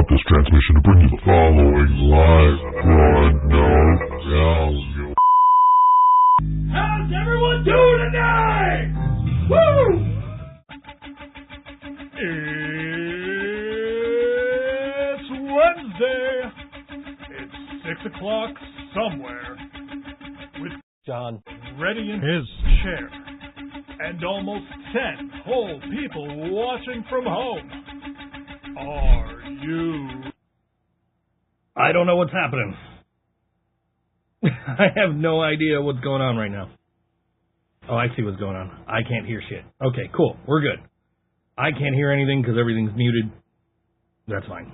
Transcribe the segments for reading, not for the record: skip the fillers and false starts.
interrupt this transmission to bring you the following live broadcast. How's everyone doing tonight? Woo! It's Wednesday. It's 6 o'clock somewhere. With John ready in his chair. And almost 10 whole people watching from home. Are you? I don't know what's happening. I have no idea what's going on right now. Oh, I see what's going on. I can't hear shit. Okay, cool. We're good. I can't hear anything because everything's muted. That's fine.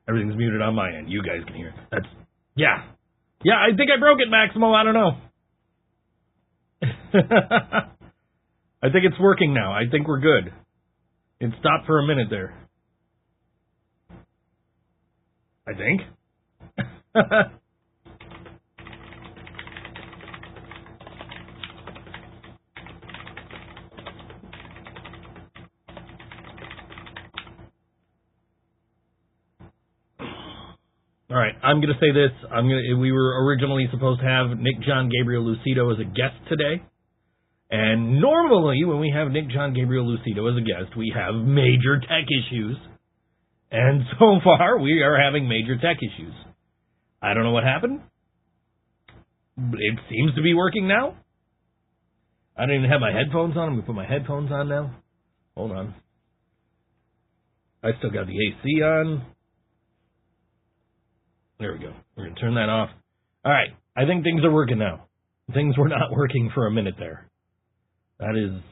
Everything's muted on my end. You guys can hear it. Yeah, I think I broke it, Maximo. I don't know. I think it's working now. I think we're good. It stopped for a minute there. I think. All right, I'm going to say this. We were originally supposed to have Nick John Gabriel Lucido as a guest today. And normally when we have Nick John Gabriel Lucido as a guest, we have major tech issues. And so far, we are having major tech issues. I don't know what happened. It seems to be working now. I don't even have my headphones on. I'm going to put my headphones on now. Hold on. I still got the AC on. There we go. We're going to turn that off. All right. I think things are working now. Things were not working for a minute there. That is...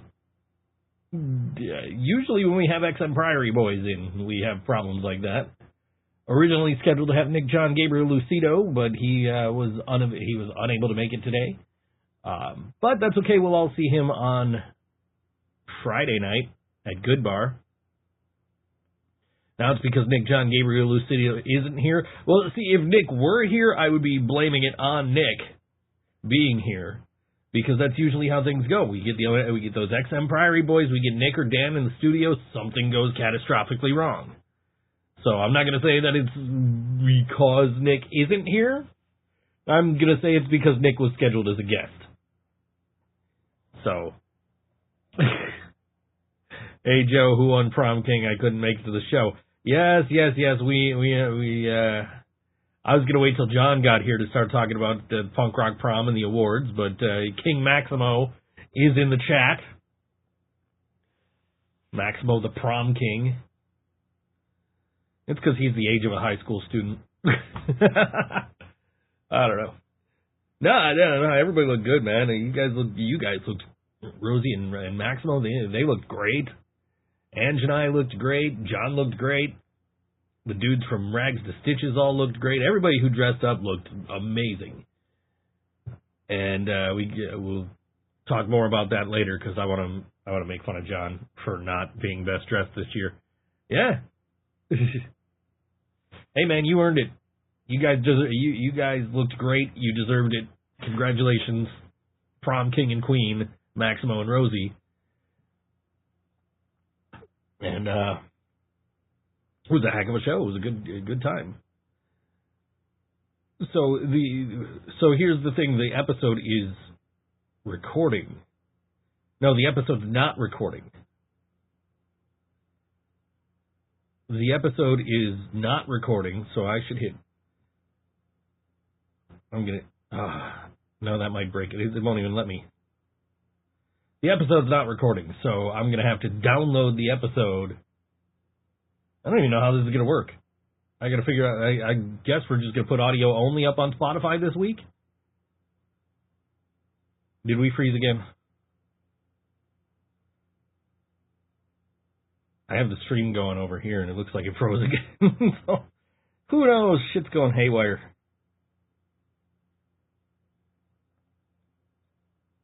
usually when we have XM Priory Boys in, we have problems like that. Originally scheduled to have Nick John Gabriel Lucido, but he was unable to make it today. But that's okay. We'll all see him on Friday night at Good Bar. Now it's because Nick John Gabriel Lucido isn't here. Well, see, if Nick were here, I would be blaming it on Nick being here. Because that's usually how things go. We get those XM Priory Boys, we get Nick or Dan in the studio, something goes catastrophically wrong. So I'm not going to say that it's because Nick isn't here. I'm going to say it's because Nick was scheduled as a guest. So, hey Joe, who won Prom King? I couldn't make it to the show. Yes. I was going to wait till John got here to start talking about the Punk Rock Prom and the awards, but King Maximo is in the chat. Maximo the Prom King. It's because he's the age of a high school student. I don't know. No, everybody looked good, man. You guys looked Rosie and Maximo, they looked great. Ange and I looked great. John looked great. The dudes from Rags to Stitches all looked great. Everybody who dressed up looked amazing. And we'll talk more about that later because I want to make fun of John for not being best dressed this year. Yeah. Hey man, you earned it. You guys looked great. You deserved it. Congratulations, Prom King and Queen, Maximo and Rosie. And it was a heck of a show. It was a good time. So here's the thing. The episode is recording. No, the episode's not recording. The episode is not recording, so I should hit... no, that might break it. It won't even let me. The episode's not recording, so I'm going to have to download the episode. I don't even know how this is going to work. I got to figure out... I guess we're just going to put audio only up on Spotify this week? Did we freeze again? I have the stream going over here, and it looks like it froze again. So, who knows? Shit's going haywire.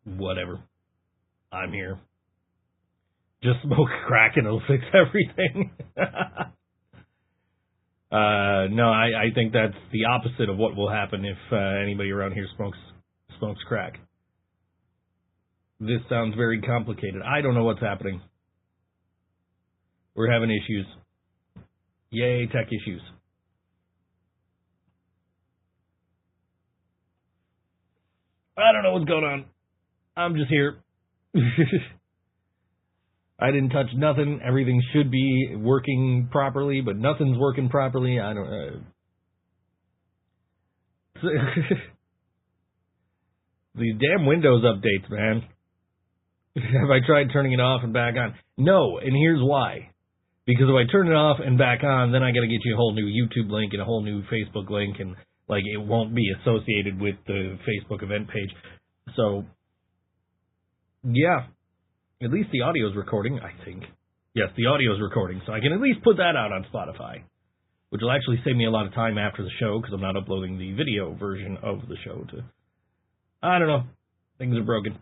Whatever. I'm here. Just smoke crack and it'll fix everything. No, I think that's the opposite of what will happen if anybody around here smokes crack. This sounds very complicated. I don't know what's happening. We're having issues. Yay, tech issues. I don't know what's going on. I'm just here. I didn't touch nothing. Everything should be working properly, but nothing's working properly. I don't. These damn Windows updates, man. Have I tried turning it off and back on? No, and here's why. Because if I turn it off and back on, then I got to get you a whole new YouTube link and a whole new Facebook link, and like it won't be associated with the Facebook event page. So, yeah, at least the audio's recording, I think. Yes, the audio's recording, so I can at least put that out on Spotify, which will actually save me a lot of time after the show because I'm not uploading the video version of the show to. I don't know. Things are broken.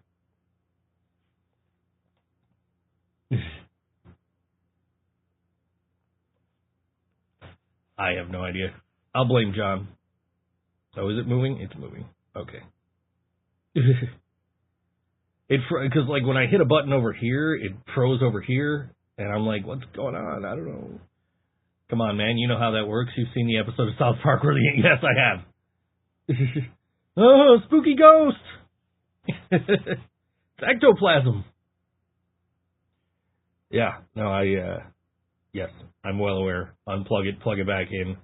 I have no idea. I'll blame John. So is it moving? It's moving. Okay. Because like when I hit a button over here, it froze over here, and I'm like, what's going on? I don't know. Come on, man. You know how that works. You've seen the episode of South Park where yes, I have. Oh, spooky ghost! It's ectoplasm. Yeah, no, yes, I'm well aware. Unplug it, plug it back in.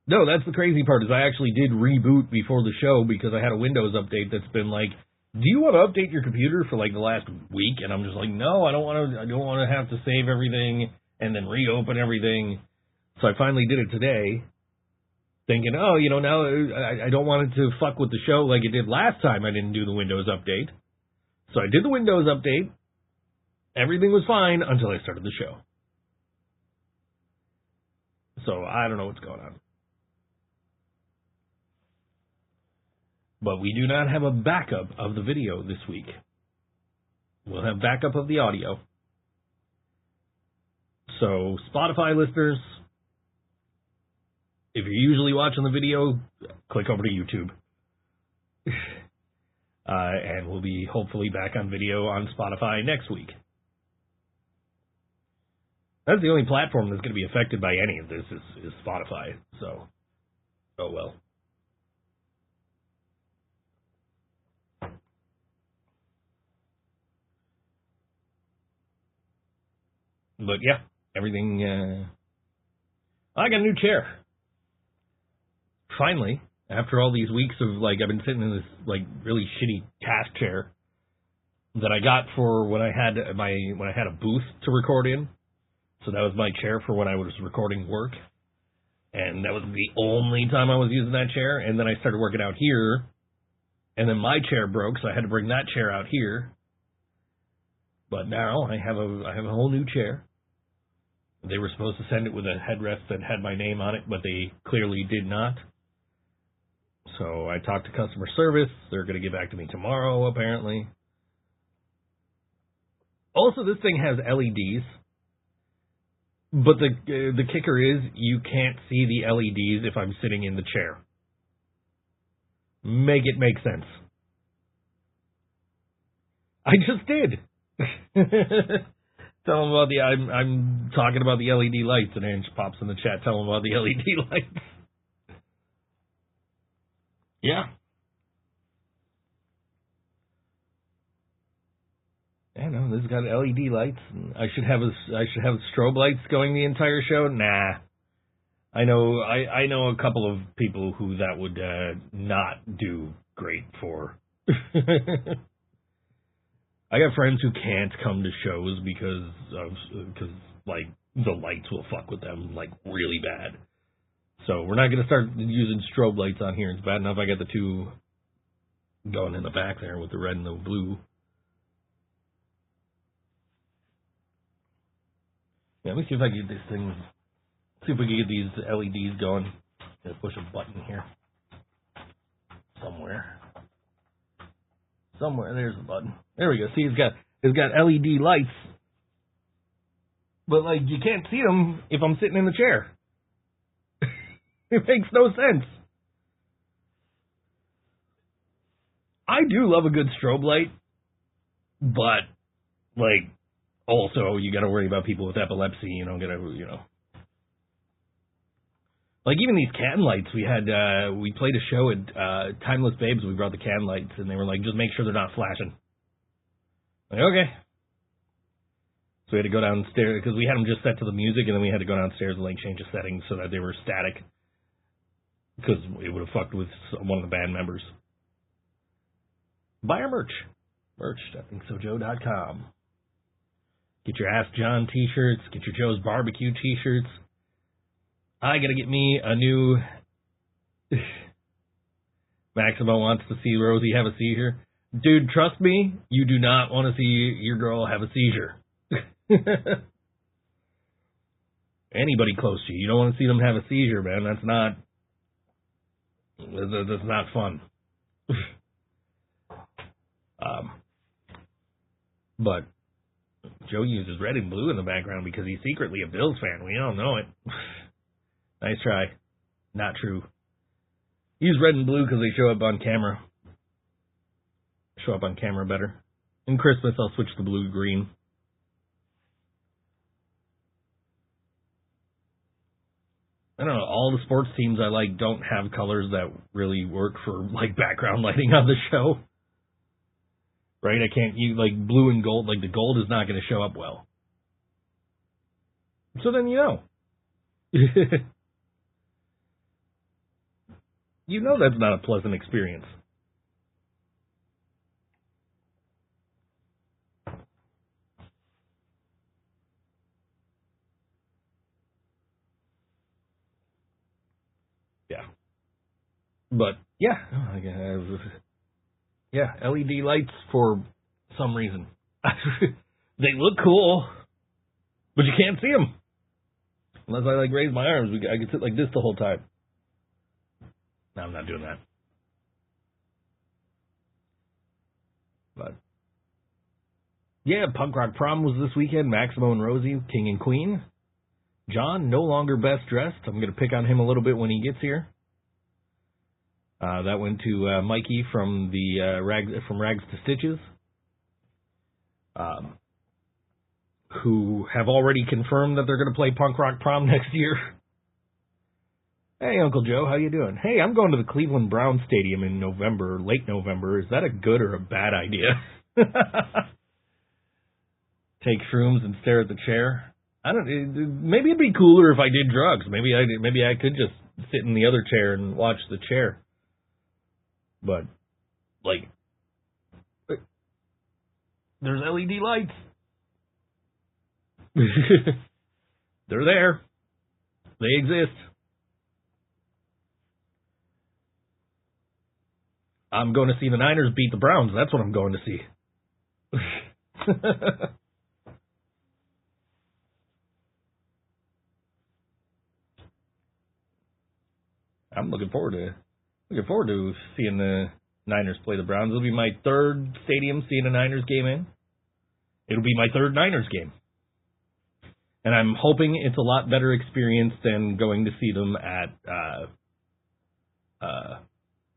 No, that's the crazy part, is I actually did reboot before the show because I had a Windows update that's been like, do you want to update your computer for like the last week? And I'm just like, no, I don't want to have to save everything and then reopen everything. So I finally did it today, thinking, oh, now I don't want it to fuck with the show like it did last time I didn't do the Windows update. So I did the Windows update. Everything was fine until I started the show. So I don't know what's going on. But we do not have a backup of the video this week. We'll have backup of the audio. So Spotify listeners, if you're usually watching the video, click over to YouTube. And we'll be hopefully back on video on Spotify next week. That's the only platform that's going to be affected by any of this is Spotify. So, oh well. But yeah, everything. I got a new chair. Finally, after all these weeks of like, I've been sitting in this like really shitty task chair that I got for when I had a booth to record in. So that was my chair for when I was recording work. And that was the only time I was using that chair. And then I started working out here. And then my chair broke, so I had to bring that chair out here. But now I have a whole new chair. They were supposed to send it with a headrest that had my name on it, but they clearly did not. So I talked to customer service. They're going to get back to me tomorrow, apparently. Also, this thing has LEDs. But the kicker is you can't see the LEDs if I'm sitting in the chair. Make it make sense. I just did. Tell them about I'm talking about the LED lights, and Ange pops in the chat. Tell them about the LED lights. Yeah. I know this has got LED lights. I should have strobe lights going the entire show. Nah, I know a couple of people who that would not do great for. I got friends who can't come to shows because like the lights will fuck with them like really bad. So we're not gonna start using strobe lights on here. It's bad enough I got the two going in the back there with the red and the blue. Yeah, let me see if I can get this thing, see if we can get these LEDs going. Gotta push a button here. Somewhere, there's the button. There we go. See, it's got LED lights. But, like, you can't see them if I'm sitting in the chair. It makes no sense. I do love a good strobe light, but, like, also, you got to worry about people with epilepsy, Like, even these can lights, we played a show at Timeless Babes, we brought the can lights, and they were like, just make sure they're not flashing. Like, okay. So we had to go downstairs, because we had them just set to the music, and then we had to go downstairs and, like, change the settings so that they were static, because it would have fucked with one of the band members. Buy our merch. Merch.ThinkSoJoe.com. Get your Ask John t-shirts, get your Joe's Barbecue t-shirts. I gotta get me a new... Maximo wants to see Rosie have a seizure. Dude, trust me, you do not want to see your girl have a seizure. Anybody close to you. You don't want to see them have a seizure, man. That's not fun. But Joe uses red and blue in the background because he's secretly a Bills fan. We all know it. Nice try. Not true. Use red and blue because they show up on camera. Show up on camera better. In Christmas, I'll switch to blue-green. I don't know, all the sports teams I like don't have colors that really work for, like, background lighting on the show. Right? I can't use, like, blue and gold. Like, the gold is not going to show up well. So then you know. You know that's not a pleasant experience. Yeah. But, yeah. Yeah, LED lights for some reason. They look cool, but you can't see them. Unless I, like, raise my arms, I could sit like this the whole time. No, I'm not doing that. But, yeah, Punk Rock Prom was this weekend. Maximo and Rosie, King and Queen. John, no longer best dressed. I'm going to pick on him a little bit when he gets here. That went to Mikey from the Rags to Stitches, who have already confirmed that they're going to play Punk Rock Prom next year. Hey, Uncle Joe, how you doing? Hey, I'm going to the Cleveland Browns Stadium in November, late November. Is that a good or a bad idea? Take shrooms and stare at the chair. Maybe it'd be cooler if I did drugs. Maybe I could just sit in the other chair and watch the chair. But, like, there's LED lights. They're there. They exist. I'm going to see the Niners beat the Browns. That's what I'm going to see. I'm looking forward to seeing the Niners play the Browns. It'll be my third stadium seeing a Niners game in. It'll be my third Niners game. And I'm hoping it's a lot better experience than going to see them at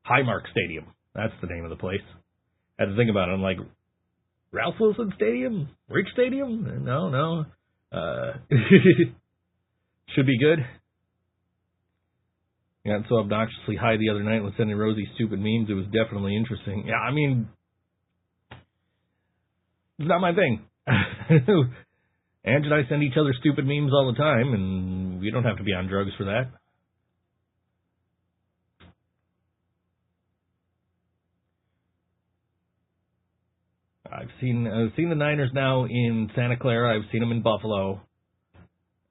Highmark Stadium. That's the name of the place. I had to think about it. I'm like, Ralph Wilson Stadium? Rich Stadium? No. Should be good. I got so obnoxiously high the other night with sending Rosie stupid memes. It was definitely interesting. Yeah, I mean, it's not my thing. Ange and I send each other stupid memes all the time, and we don't have to be on drugs for that. I've seen the Niners now in Santa Clara. I've seen them in Buffalo,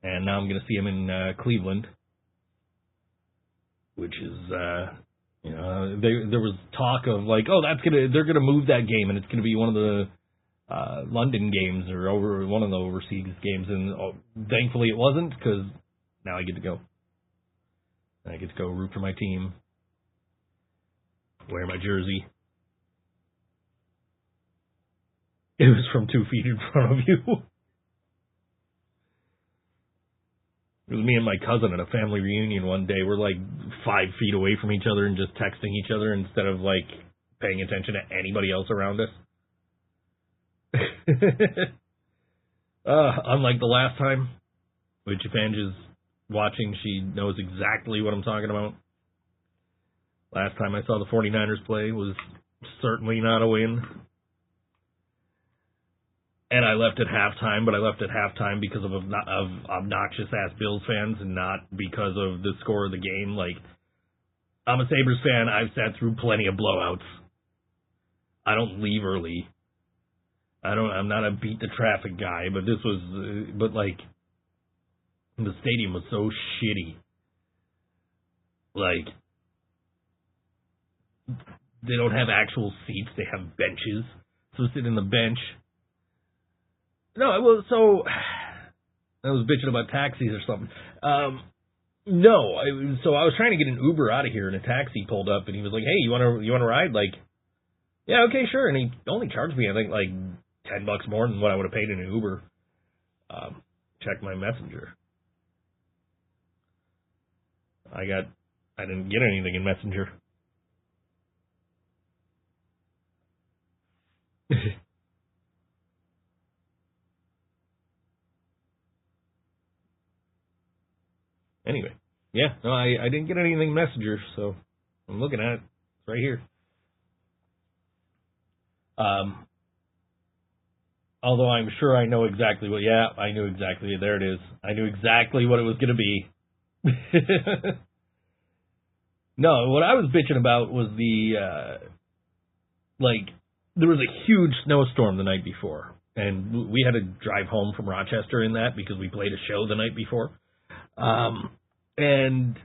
and now I'm going to see them in Cleveland, which is, there was talk of like, oh, they're gonna move that game, and it's gonna be one of the London games or over one of the overseas games, and thankfully it wasn't, because now I get to go. I get to go root for my team, wear my jersey. It was from 2 feet in front of you. It was me and my cousin at a family reunion one day. We're like 5 feet away from each other and just texting each other instead of like paying attention to anybody else around us. Unlike the last time, which if Ange is watching, she knows exactly what I'm talking about. Last time I saw the 49ers play was certainly not a win. And I left at halftime, but I left at halftime because of obnoxious-ass Bills fans and not because of the score of the game. Like, I'm a Sabres fan. I've sat through plenty of blowouts. I don't leave early. I'm not a beat-the-traffic guy, but this was, the stadium was so shitty. Like, they don't have actual seats. They have benches. So sit in the bench. No, I was bitching about taxis or something. No, so I was trying to get an Uber out of here, and a taxi pulled up, and he was like, "Hey, you want to ride?" Like, yeah, okay, sure. And he only charged me, I think, like $10 more than what I would have paid in an Uber. Check my messenger. I didn't get anything in Messenger. Anyway, yeah, no, I didn't get anything in Messenger, so I'm looking at it. It's right here. Although I'm sure I know exactly what, yeah, I knew exactly, there it is. I knew exactly what it was going to be. No, what I was bitching about was there was a huge snowstorm the night before, and we had to drive home from Rochester in that because we played a show the night before. And,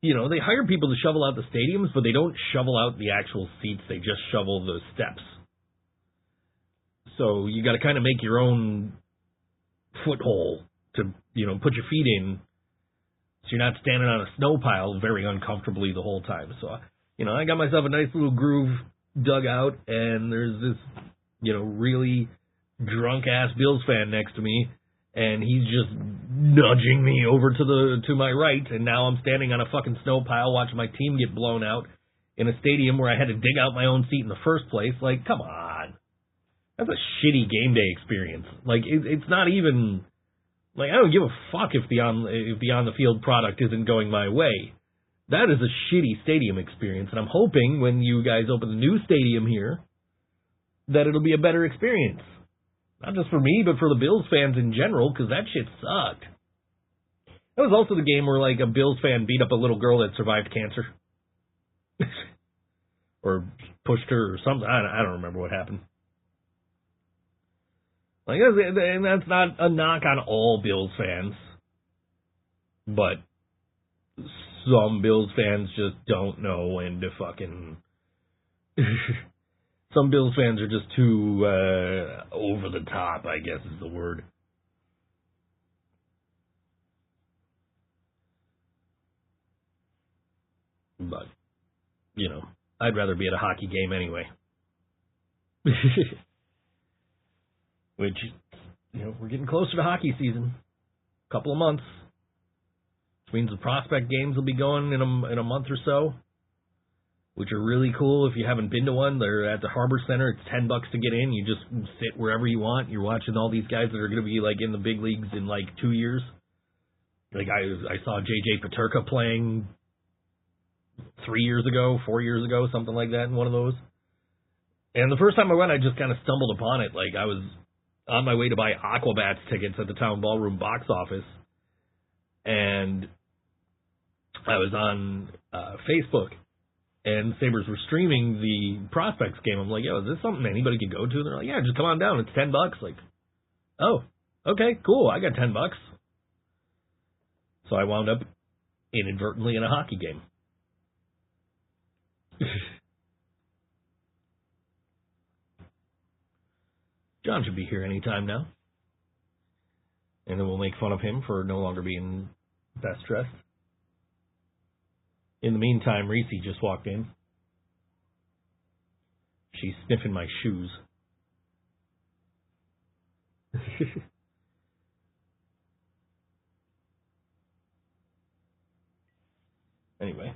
you know, they hire people to shovel out the stadiums, but they don't shovel out the actual seats. They just shovel the steps. So you got to kind of make your own foothold to, you know, put your feet in so you're not standing on a snow pile very uncomfortably the whole time. So, you know, I got myself a nice little groove dug out, and there's this, you know, really drunk-ass Bills fan next to me, and he's just nudging me over to my right, and now I'm standing on a fucking snow pile watching my team get blown out in a stadium where I had to dig out my own seat in the first place. Like, come on. That's a shitty game day experience. Like, it's not even, like, I don't give a fuck if the on-the-field product isn't going my way. That is a shitty stadium experience, and I'm hoping when you guys open the new stadium here that it'll be a better experience. Not just for me, but for the Bills fans in general, because that shit sucked. That was also the game where, like, a Bills fan beat up a little girl that survived cancer. Or pushed her or something. I don't remember what happened. Like, and that's not a knock on all Bills fans. But some Bills fans just don't know when to fucking... Some Bills fans are just too over the top, I guess is the word. But, you know, I'd rather be at a hockey game anyway. Which, you know, we're getting closer to hockey season. A couple of months. Which means the prospect games will be going in a month or so, which are really cool. If you haven't been to one, they're at the Harbor Center. It's $10 to get in. You just sit wherever you want. You're watching all these guys that are going to be, like, in the big leagues in, like, 2 years. Like, I saw J.J. Peterka playing 3 years ago, 4 years ago, something like that in one of those. And the first time I went, I just kind of stumbled upon it. Like, I was on my way to buy Aquabats tickets at the Town Ballroom box office, and I was on Facebook, and Sabres were streaming the Prospects game. I'm like, yo, is this something anybody can go to? And they're like, yeah, just come on down. It's $10. Like, oh, okay, cool. I got $10. So I wound up inadvertently in a hockey game. John should be here anytime now. And then we'll make fun of him for no longer being best dressed. In the meantime, Reese just walked in. She's sniffing my shoes. Anyway.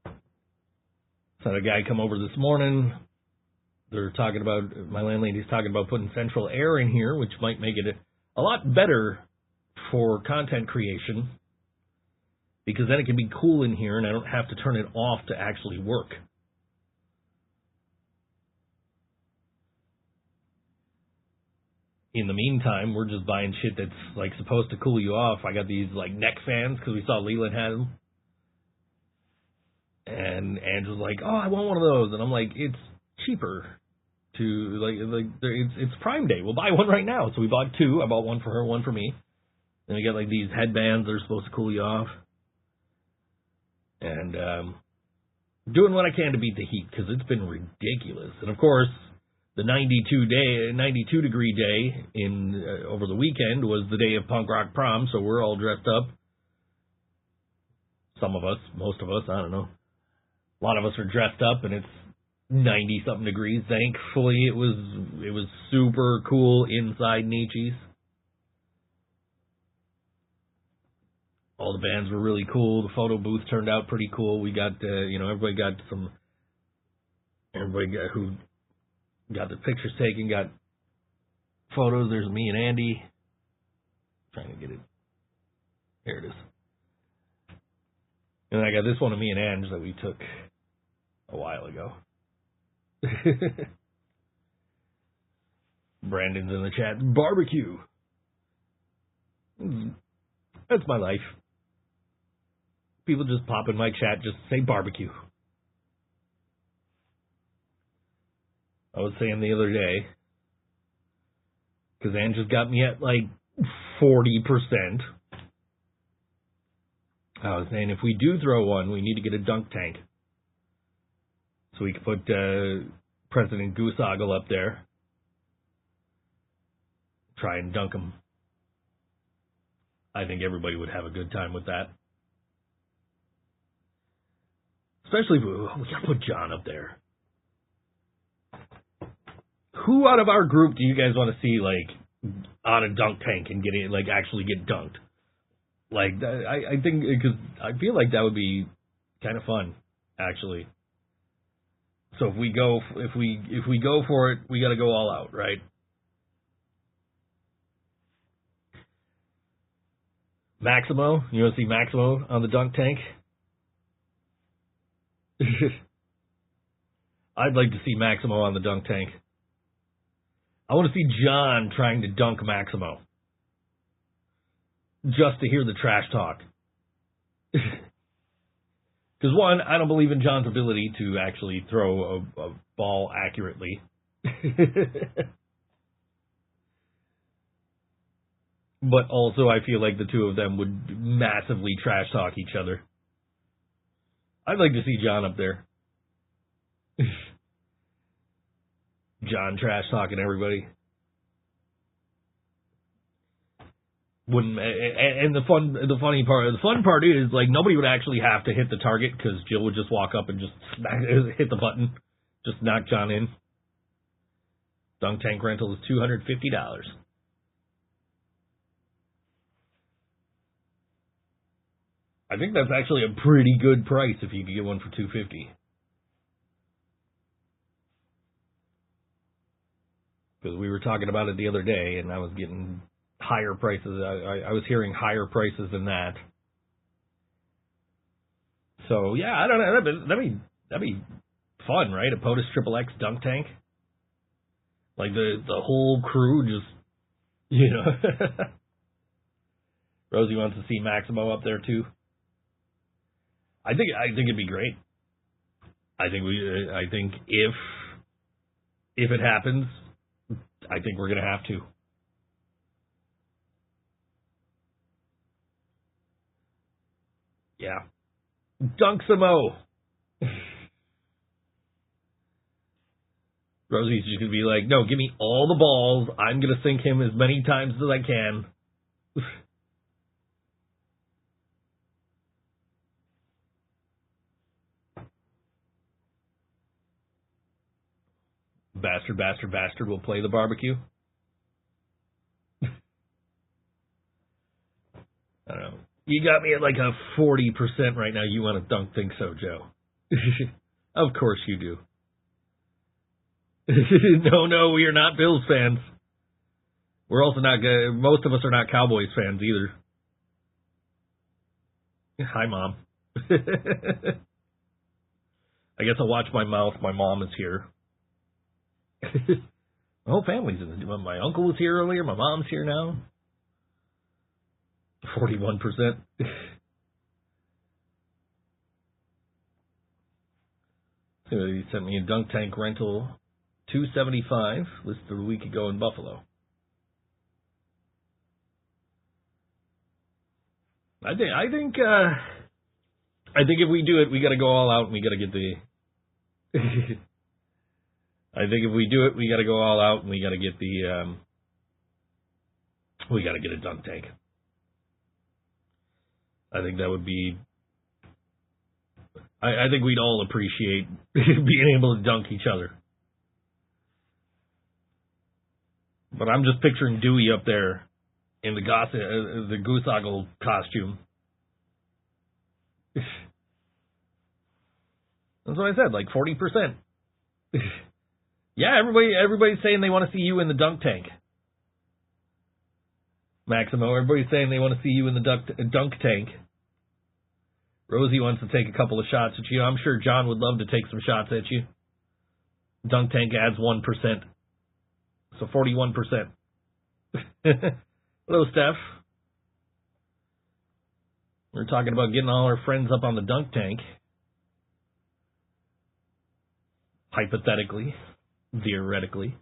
So had a guy come over this morning. They're talking about, my landlady's talking about putting central air in here, which might make it a lot better for content creation, because then it can be cool in here and I don't have to turn it off to actually work. In the meantime, we're just buying shit that's like supposed to cool you off. I got these like neck fans because we saw Leland had them. And Angela's like, oh, I want one of those. And I'm like, it's cheaper to, like it's Prime Day. We'll buy one right now. So we bought two. I bought one for her, one for me. And we got like these headbands that are supposed to cool you off. And doing what I can to beat the heat because it's been ridiculous. And of course, the 92 degree day over the weekend was the day of punk rock prom. So we're all dressed up. Some of us, most of us, I don't know. A lot of us are dressed up, and it's 90-something degrees. Thankfully, it was super cool inside Nietzsche's. All the bands were really cool. The photo booth turned out pretty cool. We got, everybody who got the pictures taken, got photos. There's me and Andy. Trying to get it. There it is. And I got this one of me and Ange that we took a while ago. Brandon's in the chat. Barbecue. That's my life. People just pop in my chat, just say barbecue. I was saying the other day, because Ange just got me at like 40%. I was saying if we do throw one, we need to get a dunk tank. So we could put President Goosoggle up there. Try and dunk him. I think everybody would have a good time with that. Especially if we got to put John up there. Who out of our group do you guys want to see, like, on a dunk tank and get it, like, actually get dunked? Like, I think, because I feel like that would be kind of fun, actually. So if we go for it, we got to go all out, right? Maximo, you want to see Maximo on the dunk tank? I'd like to see Maximo on the dunk tank. I want to see John trying to dunk Maximo. Just to hear the trash talk. Because one, I don't believe in John's ability to actually throw a ball accurately. But also I feel like the two of them would massively trash talk each other. I'd like to see John up there. John trash talking everybody. And the fun part is, like, nobody would actually have to hit the target because Jill would just walk up and just hit the button, just knock John in. Dunk tank rental is $250. I think that's actually a pretty good price if you could get one for $250. Because we were talking about it the other day, and I was getting higher prices. I was hearing higher prices than that. So yeah, I don't know. That'd be fun, right? A POTUS XXX dunk tank, like the whole crew just, you know. Rosie wants to see Maximo up there too. I think it'd be great. I think if it happens, I think we're gonna have to. Yeah. Dunk-samo. Rosie's just gonna be like, no, give me all the balls. I'm gonna sink him as many times as I can. Bastard will play the barbecue. I don't know. You got me at like a 40% right now. You want to dunk ThinkSoJoe. Of course you do. No, we are not Bills fans. We're also not, most of us are not Cowboys fans either. Hi, Mom. I guess I'll watch my mouth. My mom is here. My whole family's in the... My uncle was here earlier. My mom's here now. 41%. He sent me a dunk tank rental, $275, listed a week ago in Buffalo. I think if we do it, we got to go all out, and we got to get the. I think if we do it, we got to go all out, and we got to get the. We got to get a dunk tank. I think that would be. I think we'd all appreciate being able to dunk each other. But I'm just picturing Dewey up there in the Goosaggle costume. That's what I said, like 40%. Yeah, everybody's saying they want to see you in the dunk tank. Maximo, everybody's saying they want to see you in the dunk tank. Rosie wants to take a couple of shots at you. I'm sure John would love to take some shots at you. Dunk tank adds 1%. So 41%. Hello, Steph. We're talking about getting all our friends up on the dunk tank. Hypothetically. Theoretically.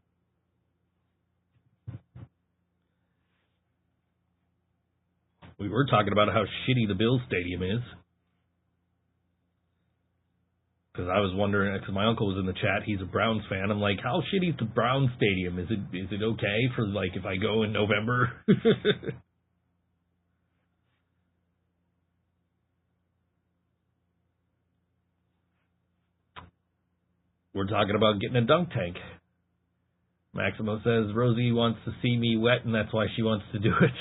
We were talking about how shitty the Bills Stadium is. Because I was wondering, because my uncle was in the chat, he's a Browns fan. I'm like, how shitty is the Browns Stadium? Is it okay for, like, if I go in November? We're talking about getting a dunk tank. Maximo says, Rosie wants to see me wet, and that's why she wants to do it.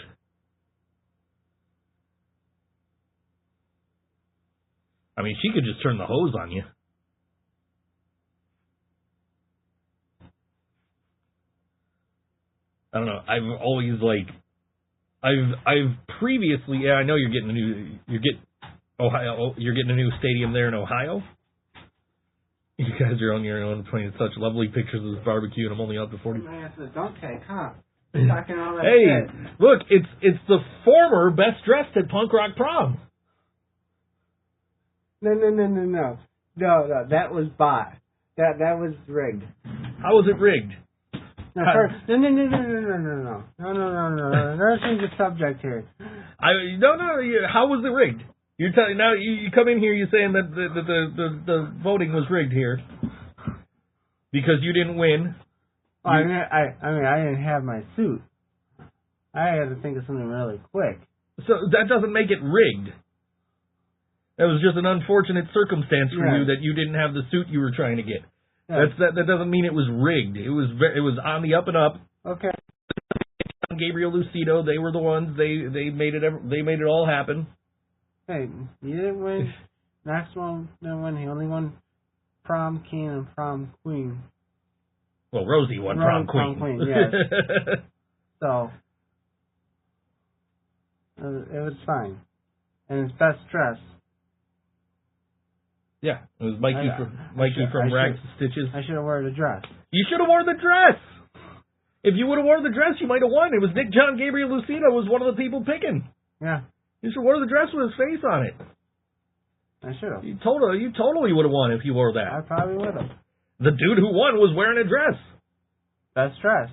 I mean, she could just turn the hose on you. I don't know. I've always I've previously. Yeah, I know you're getting a new stadium there in Ohio. You guys are on your own, playing such lovely pictures of this barbecue, and I'm only out to 40. Man, it's a dunk tank, huh? Talking all that Hey, shit. look, it's the former best dressed at punk rock prom. No, that was bought. That was rigged. How was it rigged? No. There's change the subject here. How was it rigged? You're telling now you come in here. You're saying that the voting was rigged here because you didn't win. Well, I didn't have my suit. I had to think of something really quick. So that doesn't make it rigged. That was just an unfortunate circumstance for you that you didn't have the suit you were trying to get. Yeah. That doesn't mean it was rigged. It was on the up and up. Okay. Gabriel Lucido, they were the ones. They made it all happen. Hey, you didn't win. Maxwell didn't win. He only won prom king and prom queen. Well, Rosie won prom queen. Yes. So it was fine, and it's best dress. Yeah, it was Mikey from Rags to Stitches. I should have worn the dress. You should have worn the dress. If you would have worn the dress, you might have won. It was Nick John Gabriel Lucido was one of the people picking. Yeah. You should have worn the dress with his face on it. I should have. You totally would have won if you wore that. I probably would have. The dude who won was wearing a dress. Best dress.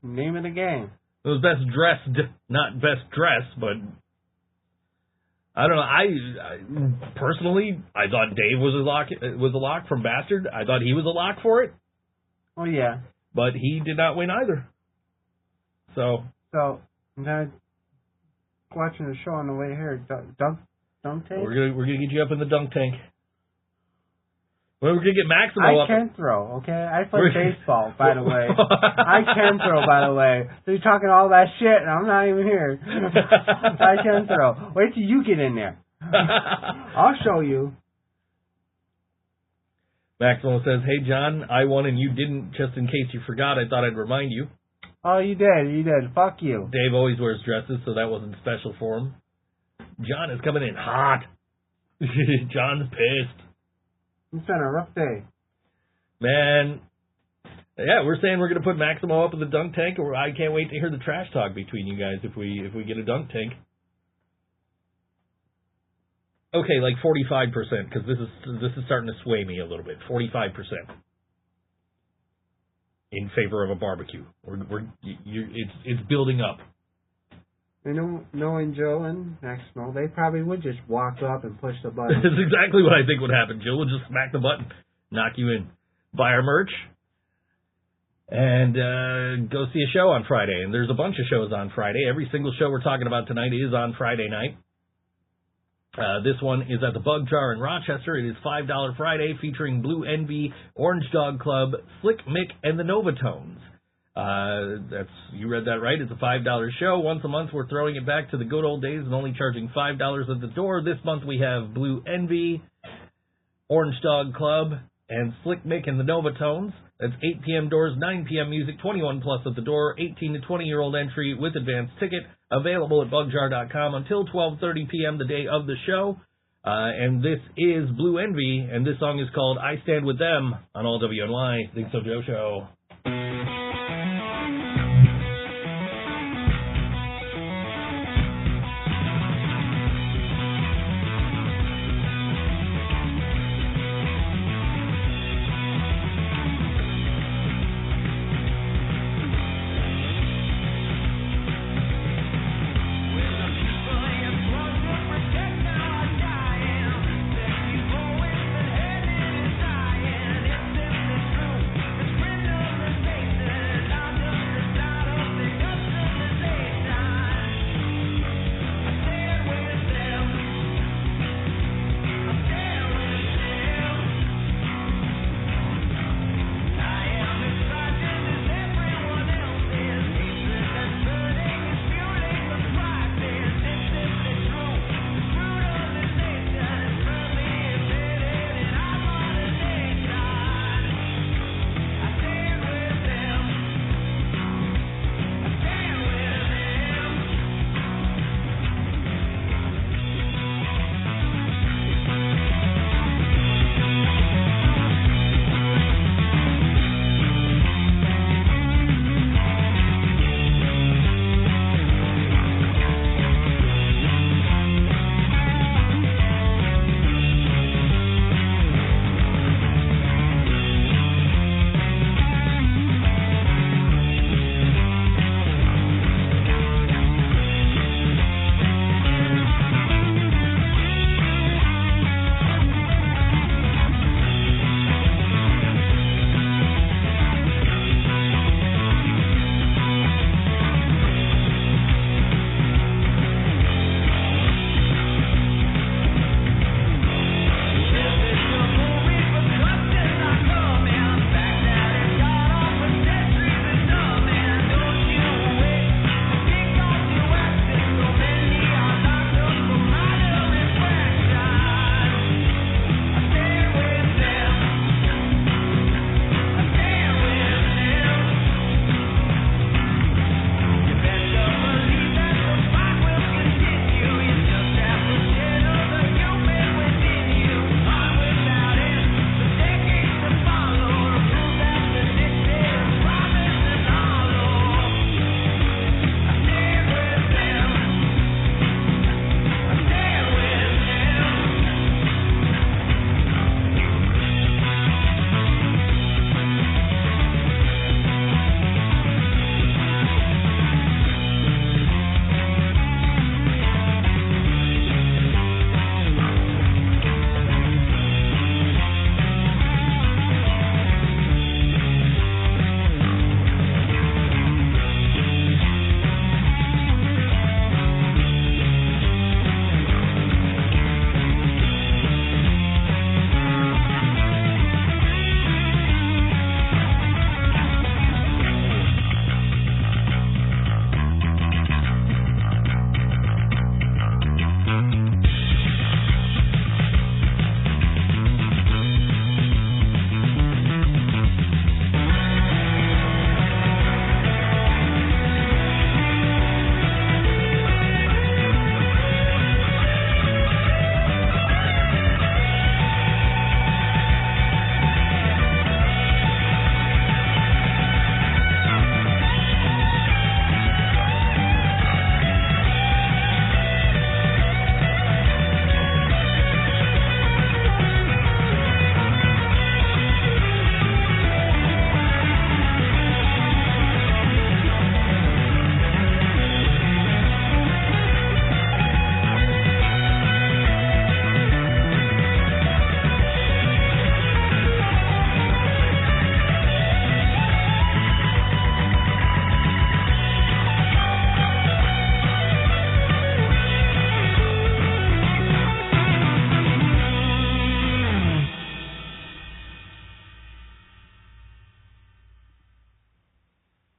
Name of the game. It was best dressed, not best dress, but I don't know. I personally, I thought Dave was a lock from Bastard. I thought he was a lock for it. Oh yeah. But he did not win either. So I'm kind of watching the show on the way here. Dunk tank. We're gonna get you up in the dunk tank. Well, we're gonna get Maximo up. I can throw. Okay, I play baseball. By the way, I can throw. By the way, so you're talking all that shit, and I'm not even here. I can throw. Wait till you get in there. I'll show you. Maximo says, "Hey John, I won and you didn't. Just in case you forgot, I thought I'd remind you." Oh, you did. Fuck you. Dave always wears dresses, so that wasn't special for him. John is coming in hot. John's pissed. It's been a rough day. Man. Yeah, we're saying we're going to put Maximo up in the dunk tank, or I can't wait to hear the trash talk between you guys if we get a dunk tank. Okay, like 45%, because this is starting to sway me a little bit. 45% in favor of a barbecue. It's building up. You know, knowing Joe and Maximo, they probably would just walk up and push the button. That's exactly what I think would happen. Joe will just smack the button, knock you in. Buy our merch, and go see a show on Friday. And there's a bunch of shows on Friday. Every single show we're talking about tonight is on Friday night. This one is at the Bug Jar in Rochester. It is $5 Friday, featuring Blue Envy, Orange Dog Club, Slick Mick, and the Novatones. You read that right. It's a $5 show. Once a month, we're throwing it back to the good old days and only charging $5 at the door. This month, we have Blue Envy, Orange Dog Club, and Slick Mick and the Novatones. That's 8 p.m. doors, 9 p.m. music, 21 plus at the door, 18 to 20-year-old entry with advanced ticket, available at bugjar.com until 12:30 p.m. the day of the show. And this is Blue Envy, and this song is called I Stand With Them on All WNY, ThinkSoJoe Show.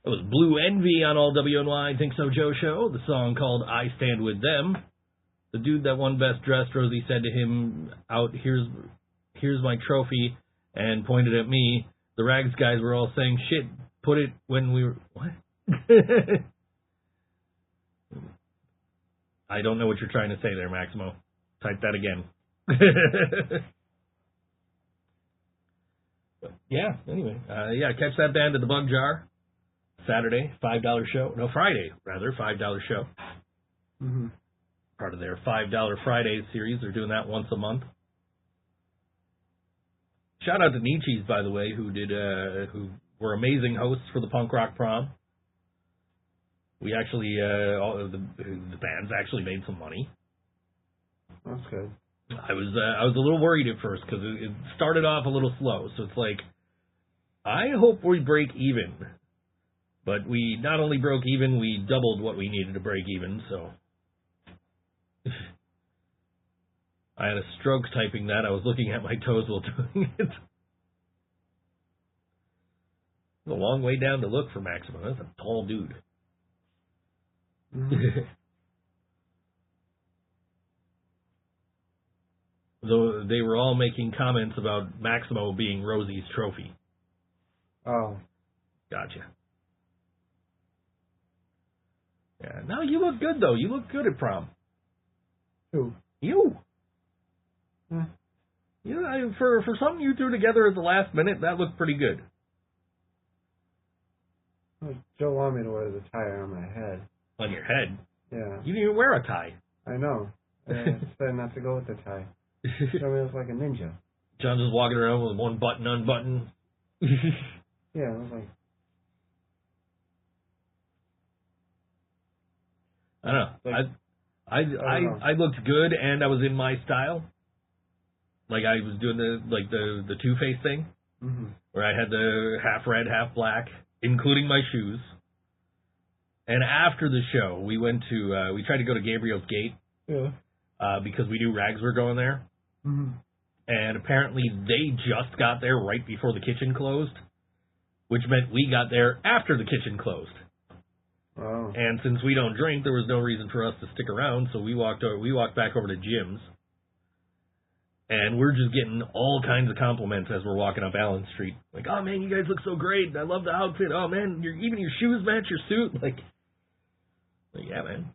It was Blue Envy on all WNY ThinkSoJoe Show. The song called I Stand With Them. The dude that won Best Dressed, Rosie said to him, "Out, here's my trophy," and pointed at me. The Rags guys were all saying, "Shit, put it when we were..." What? I don't know what you're trying to say there, Maximo. Type that again. But yeah, anyway. Catch that band at the Bug Jar. Saturday, $5 show. No, Friday, rather, $5 show. Mm-hmm. Part of their $5 Fridays series. They're doing that once a month. Shout out to Nietzsche's, by the way, who were amazing hosts for the punk rock prom. We actually, the bands actually made some money. That's good. I was a little worried at first because it started off a little slow. So it's like, I hope we break even. But we not only broke even, we doubled what we needed to break even. So I had a stroke typing that. I was looking at my toes while doing it. It's a long way down to look for Maximo. That's a tall dude. Mm-hmm. Though they were all making comments about Maximo being Rosie's trophy. Oh. Gotcha. Yeah. No, you look good, though. You look good at prom. Who? You. Hmm. You know, for something you threw together at the last minute, that looked pretty good. Well, Joe wanted me to wear the tie on my head. On your head? Yeah. You didn't even wear a tie. I know. I decided not to go with the tie. I mean, it was like a ninja. John's just walking around with one button unbuttoned. Yeah, it was like... I don't know. I looked good and I was in my style. Like I was doing the Two-Face thing, mm-hmm. where I had the half red, half black, including my shoes. And after the show, we tried to go to Gabriel's Gate. Yeah. Because we knew Rags were going there. Mm-hmm. And apparently they just got there right before the kitchen closed, which meant we got there after the kitchen closed. Oh. And since we don't drink, there was no reason for us to stick around, so we walked back over to Jim's. And we're just getting all kinds of compliments as we're walking up Allen Street. Like, "Oh man, you guys look so great. I love the outfit. Oh man, even your shoes match your suit." Like yeah, man.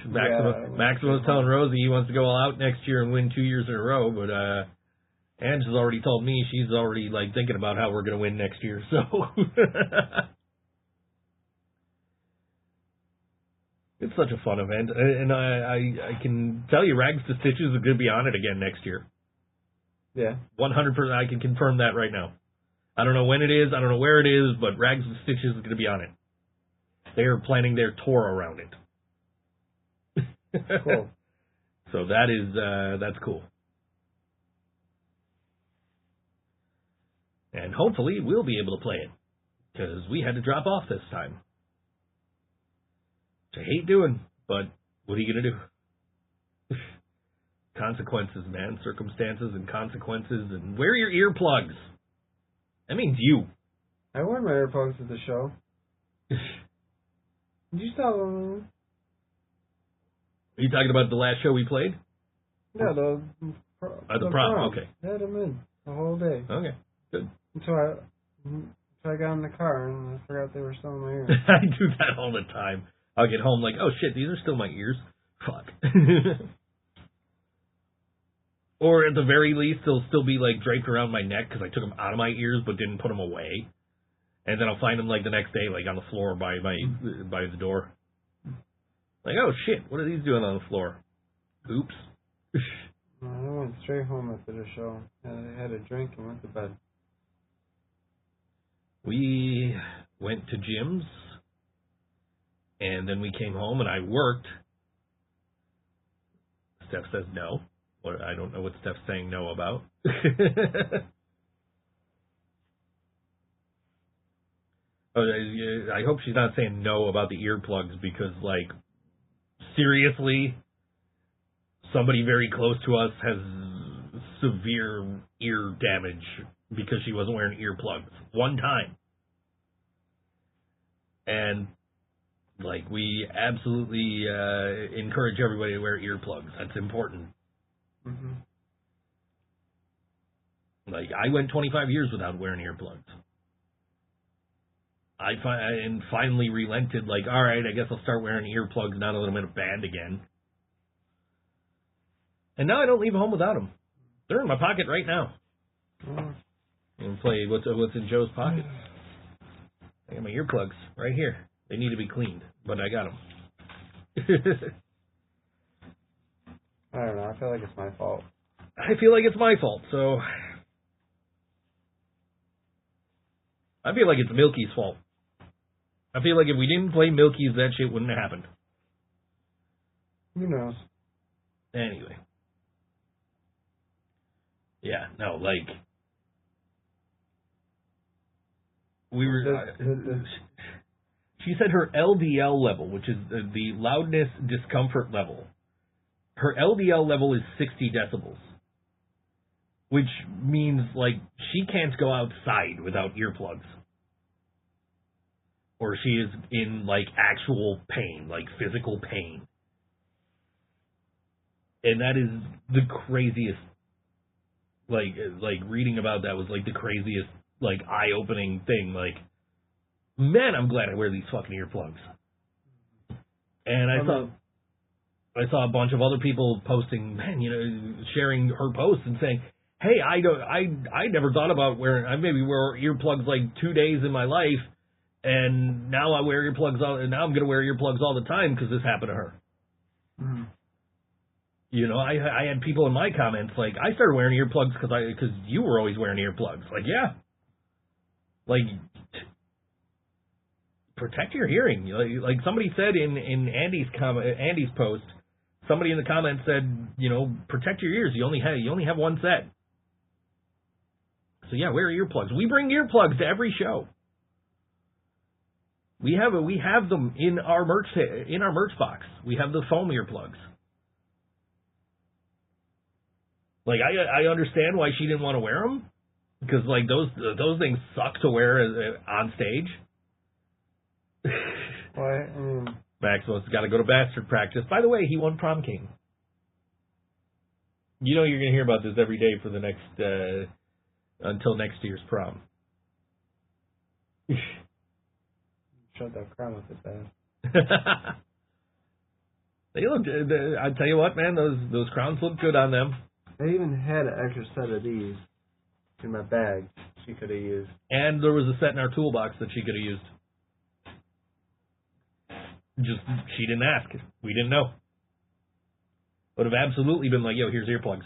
Maximo's telling Rosie he wants to go all out next year and win 2 years in a row, but Ange has already told me she's already thinking about how we're going to win next year. So it's such a fun event, and I can tell you, Rags to Stitches is going to be on it again next year. Yeah, 100%. I can confirm that right now. I don't know when it is, I don't know where it is, but Rags to Stitches is going to be on it. They are planning their tour around it. Cool. So that's cool. And hopefully we'll be able to play it, because we had to drop off this time. Which I hate doing, but what are you going to do? Consequences, man. Circumstances and consequences. And wear your earplugs. That means you. I wore my earplugs at the show. Did you stop them? Are you talking about the last show we played? Yeah, the prom. Okay. I had them in the whole day. Okay, good. Until I got in the car and I forgot they were still in my ears. I do that all the time. I'll get home like, oh shit, these are still my ears. Fuck. Or at the very least, they'll still be draped around my neck because I took them out of my ears but didn't put them away. And then I'll find them the next day on the floor by the door. Like, oh shit, what are these doing on the floor? Oops. I went straight home after the show. I had a drink and went to bed. We went to Jim's, and then we came home, and I worked. Steph says no. I don't know what Steph's saying no about. I hope she's not saying no about the earplugs, because, seriously, somebody very close to us has severe ear damage because she wasn't wearing earplugs. One time. And, like, we absolutely encourage everybody to wear earplugs. That's important. Mm-hmm. Like, I went 25 years without wearing earplugs. I finally relented, like, all right, I guess I'll start wearing earplugs now that I'm in a band again. And now I don't leave home without them. They're in my pocket right now. And play what's in Joe's pocket. I got my earplugs right here. They need to be cleaned, but I got them. I don't know. I feel like it's my fault. I feel like it's my fault, so I feel like it's Milky's fault. I feel like if we didn't play Milky's, that shit wouldn't have happened. Who knows? Anyway. Yeah, no, like, we were, she said her LDL level, which is the loudness discomfort level, her LDL level is 60 decibels, which means, like, she can't go outside without earplugs. Or she is in, like, actual pain, like physical pain. And that is the craziest, like reading about that was, like, the craziest, like, eye-opening thing. Like, man, I'm glad I wear these fucking earplugs. And I saw a bunch of other people posting, man, you know, sharing her posts and saying, hey, I never thought about wearing, I maybe wore earplugs like 2 days in my life, and now I wear earplugs and now I'm going to wear earplugs all the time because this happened to her. Mm-hmm. You know, I had people in my comments like, I started wearing earplugs because you were always wearing earplugs. Like, yeah. Like, protect your hearing. Like somebody said in Andy's post, somebody in the comments said, you know, protect your ears. You only have one set. So yeah, wear earplugs. We bring earplugs to every show. We have them in our merch box. We have the foam earplugs. Like, I understand why she didn't want to wear them, because, like, those things suck to wear on stage. What? Maxwell's got to go to bastard practice. By the way, he won prom king. You know you're going to hear about this every day for the next, until next year's prom. Shut that crown with his ass. They look. I tell you what, man, those crowns look good on them. I even had an extra set of these in my bag she could have used. And there was a set in our toolbox that she could have used. Just, she didn't ask. We didn't know. Would have absolutely been like, yo, here's earplugs.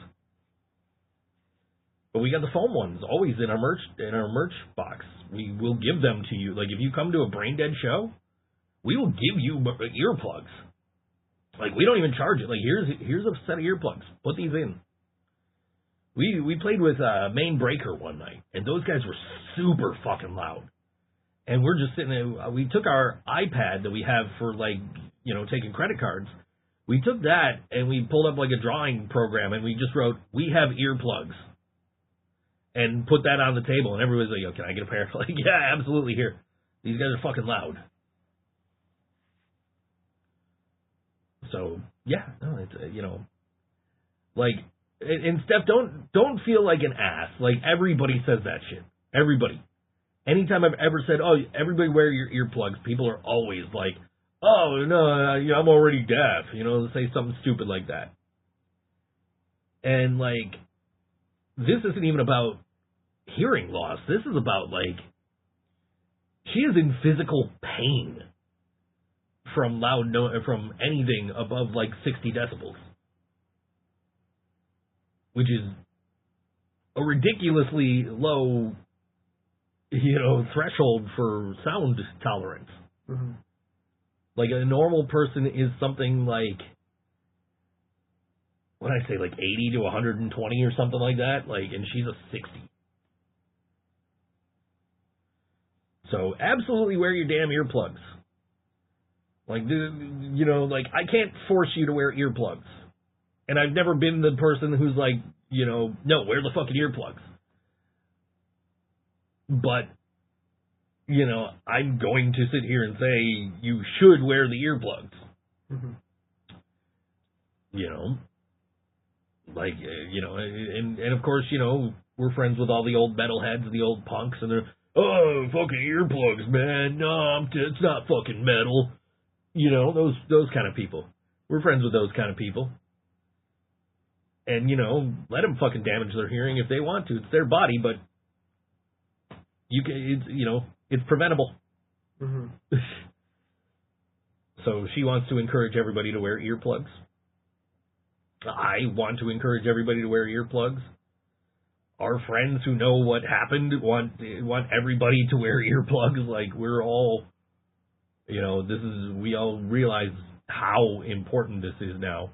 But we got the foam ones always in our merch box. We will give them to you. Like, if you come to a Brain Dead show, we will give you earplugs. Like, we don't even charge it. Like, here's a set of earplugs. Put these in. We played with Main Breaker one night, and those guys were super fucking loud. And we're just sitting there. We took our iPad that we have for, like, you know, taking credit cards. We took that, and we pulled up, like, a drawing program, and we just wrote, we have earplugs. And put that on the table, and everybody's like, yo, can I get a pair? Like, yeah, absolutely, here. These guys are fucking loud. So, yeah, no, it's, you know, like, and Steph, don't feel like an ass. Like, everybody says that shit. Everybody. Anytime I've ever said, oh, everybody wear your earplugs, people are always like, oh, no, I'm already deaf. You know, say something stupid like that. And, like, this isn't even about hearing loss. This is about, like, she is in physical pain from from anything above, like, 60 decibels. Which is a ridiculously low, you know, threshold for sound tolerance. Mm-hmm. Like, a normal person is something like, what did I say, like 80 to 120 or something like that? Like, and she's a 60. So, absolutely wear your damn earplugs. Like, you know, like, I can't force you to wear earplugs. And I've never been the person who's like, you know, no, wear the fucking earplugs. But, you know, I'm going to sit here and say you should wear the earplugs. Mm-hmm. You know? Like, you know, and of course, you know, we're friends with all the old metalheads, the old punks, and they're, oh, fucking earplugs, man. No, it's not fucking metal. You know, those kind of people. We're friends with those kind of people. And, you know, let them fucking damage their hearing if they want to. It's their body, but it's preventable. Mm-hmm. So she wants to encourage everybody to wear earplugs. I want to encourage everybody to wear earplugs. Our friends who know what happened want everybody to wear earplugs. Like, we're all, you know, we all realize how important this is now.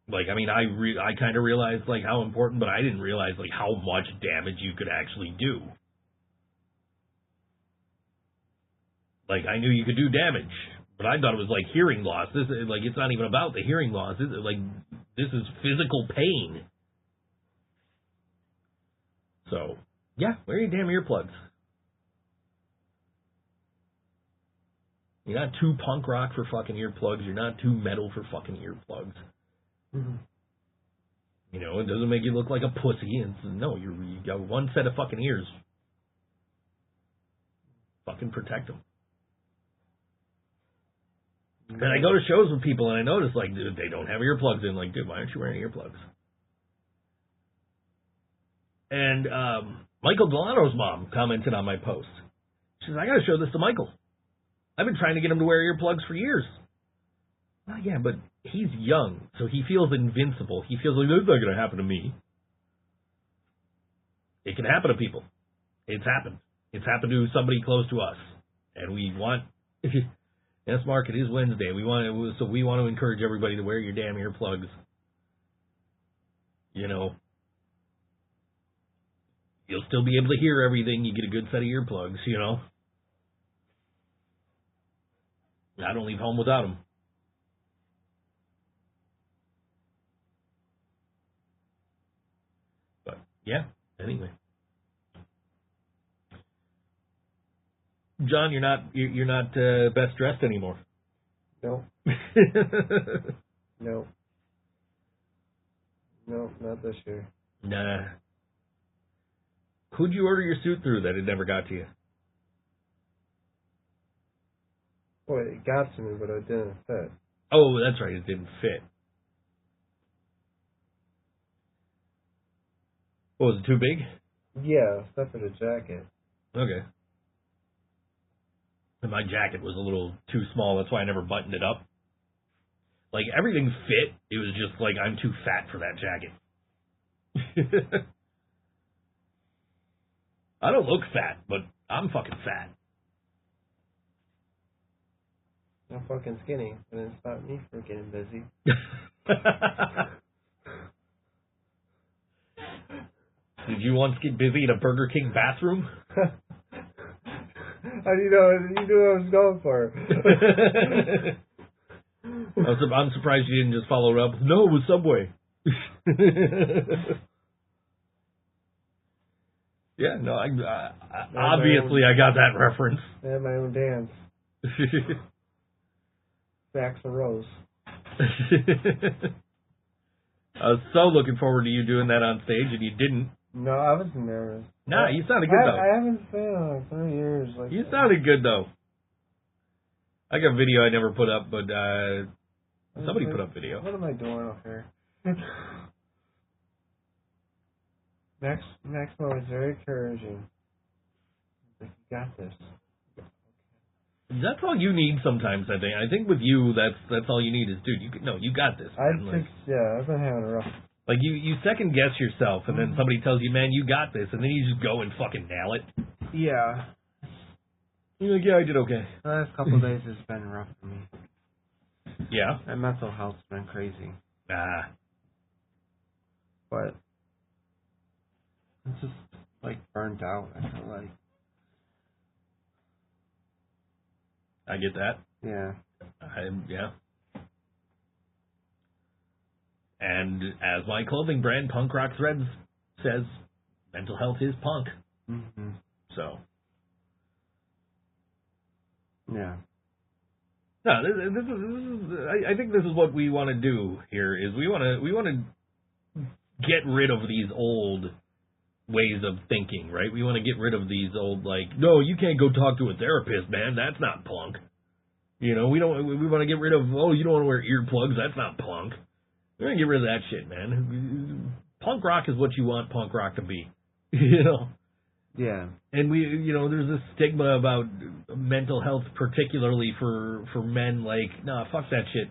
Like, I mean, I kind of realized, like, how important, but I didn't realize, like, how much damage you could actually do. Like, I knew you could do damage, but I thought it was, like, hearing loss. It's not even about the hearing loss. This is physical pain. So, yeah, wear your damn earplugs. You're not too punk rock for fucking earplugs. You're not too metal for fucking earplugs. Mm-hmm. You know, it doesn't make you look like a pussy. No, you got one set of fucking ears. Fucking protect them. And I go to shows with people, and I notice, like, dude, they don't have earplugs in. Like, dude, why aren't you wearing earplugs? And Michael Delano's mom commented on my post. She says, I got to show this to Michael. I've been trying to get him to wear earplugs for years. Well, yeah, but he's young, so he feels invincible. He feels like, that's not going to happen to me. It can happen to people. It's happened. It's happened to somebody close to us. And we want... Yes, Mark, it is Wednesday. We want to encourage everybody to wear your damn earplugs. You know, you'll still be able to hear everything. You get a good set of earplugs, you know. I don't leave home without them. But, yeah, anyway. John, you're not best dressed anymore. No. No. No, not this year. Nah. Who'd you order your suit through that it never got to you? Well, it got to me, but it didn't fit. Oh, that's right, it didn't fit. What, was it too big? Yeah, except for the jacket. Okay. And my jacket was a little too small, that's why I never buttoned it up. Like, everything fit, it was just like, I'm too fat for that jacket. I don't look fat, but I'm fucking fat. I'm fucking skinny, but it stopped me from getting busy. Did you once get busy in a Burger King bathroom? How do you know what I was going for? I'm surprised you didn't just follow it up with, no, it was Subway. Yeah, no, obviously I got that reference. I had my own dance. Sacks of Rose. I was so looking forward to you doing that on stage, and you didn't. No, I was nervous. Nah, you sounded good, though. I haven't sang in 3 years. You sounded good, though. I got video I never put up, but somebody put up video. What am I doing up here? Next one was very encouraging. Like, you got this. That's all you need sometimes, I think. I think with you, that's all you need is, dude, you got this. I've been having a rough... Like, you second guess yourself, and then somebody tells you, man, you got this, and then you just go and fucking nail it. Yeah. You're like, yeah, I did okay. The last couple of days has been rough for me. Yeah? My mental health's been crazy. Nah. But I'm just, like, burnt out, I feel like. I get that. Yeah. Yeah. And as my clothing brand, Punk Rock Threads, says, mental health is punk. Mm-hmm. So. Yeah. No, this is I think this is what we want to do here, is we want to get rid of these old ways of thinking, right? We want to get rid of these old, like, no, you can't go talk to a therapist, man. That's not punk. You know, we want to get rid of, oh, you don't want to wear earplugs. That's not punk. We're going to get rid of that shit, man. Punk rock is what you want punk rock to be. You know? Yeah. And there's this stigma about mental health, particularly for men, like, nah, fuck that shit.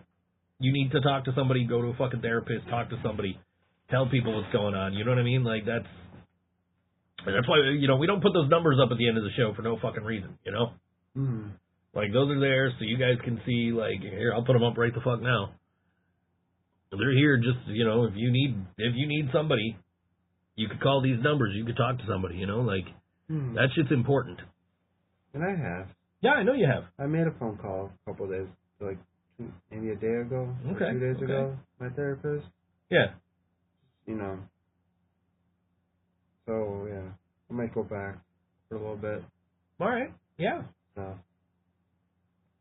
You need to talk to somebody, go to a fucking therapist, talk to somebody, tell people what's going on. You know what I mean? Like, that's why, we don't put those numbers up at the end of the show for no fucking reason, you know? Mm-hmm. Like, those are there so you guys can see, like, here, I'll put them up right the fuck now. They're here just, if you need somebody, you could call these numbers, you could talk to somebody, like, that shit's important. And I have. Yeah, I know you have. I made a phone call a couple of days, like, maybe a day ago, okay. 2 days ago, my therapist. Yeah. So, yeah, I might go back for a little bit. All right, yeah. So,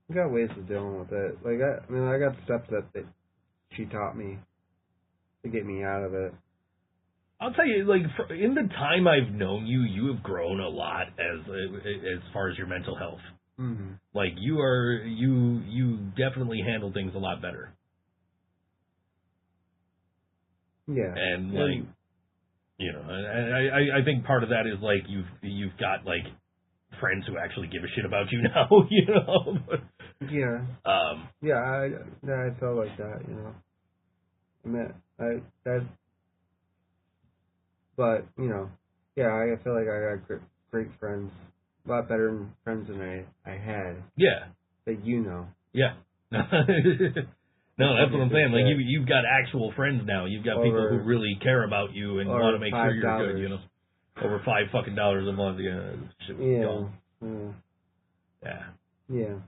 we got ways of dealing with it. Like, I got steps that she taught me to get me out of it. I'll tell you, like, in the time I've known you, you have grown a lot as far as your mental health. Mm-hmm. Like, you definitely handle things a lot better. Yeah. And, like, I think part of that is, like, you've got, like, friends who actually give a shit about you now, Yeah. I felt like that, But, I feel like I got great friends. A lot better friends than I had. Yeah. That you know. Yeah. No, that's what I'm saying. Like, you've got actual friends now. You've got people who really care about you and want to make sure you're good, Over $5 fucking a month, shit was gone. Yeah. Yeah.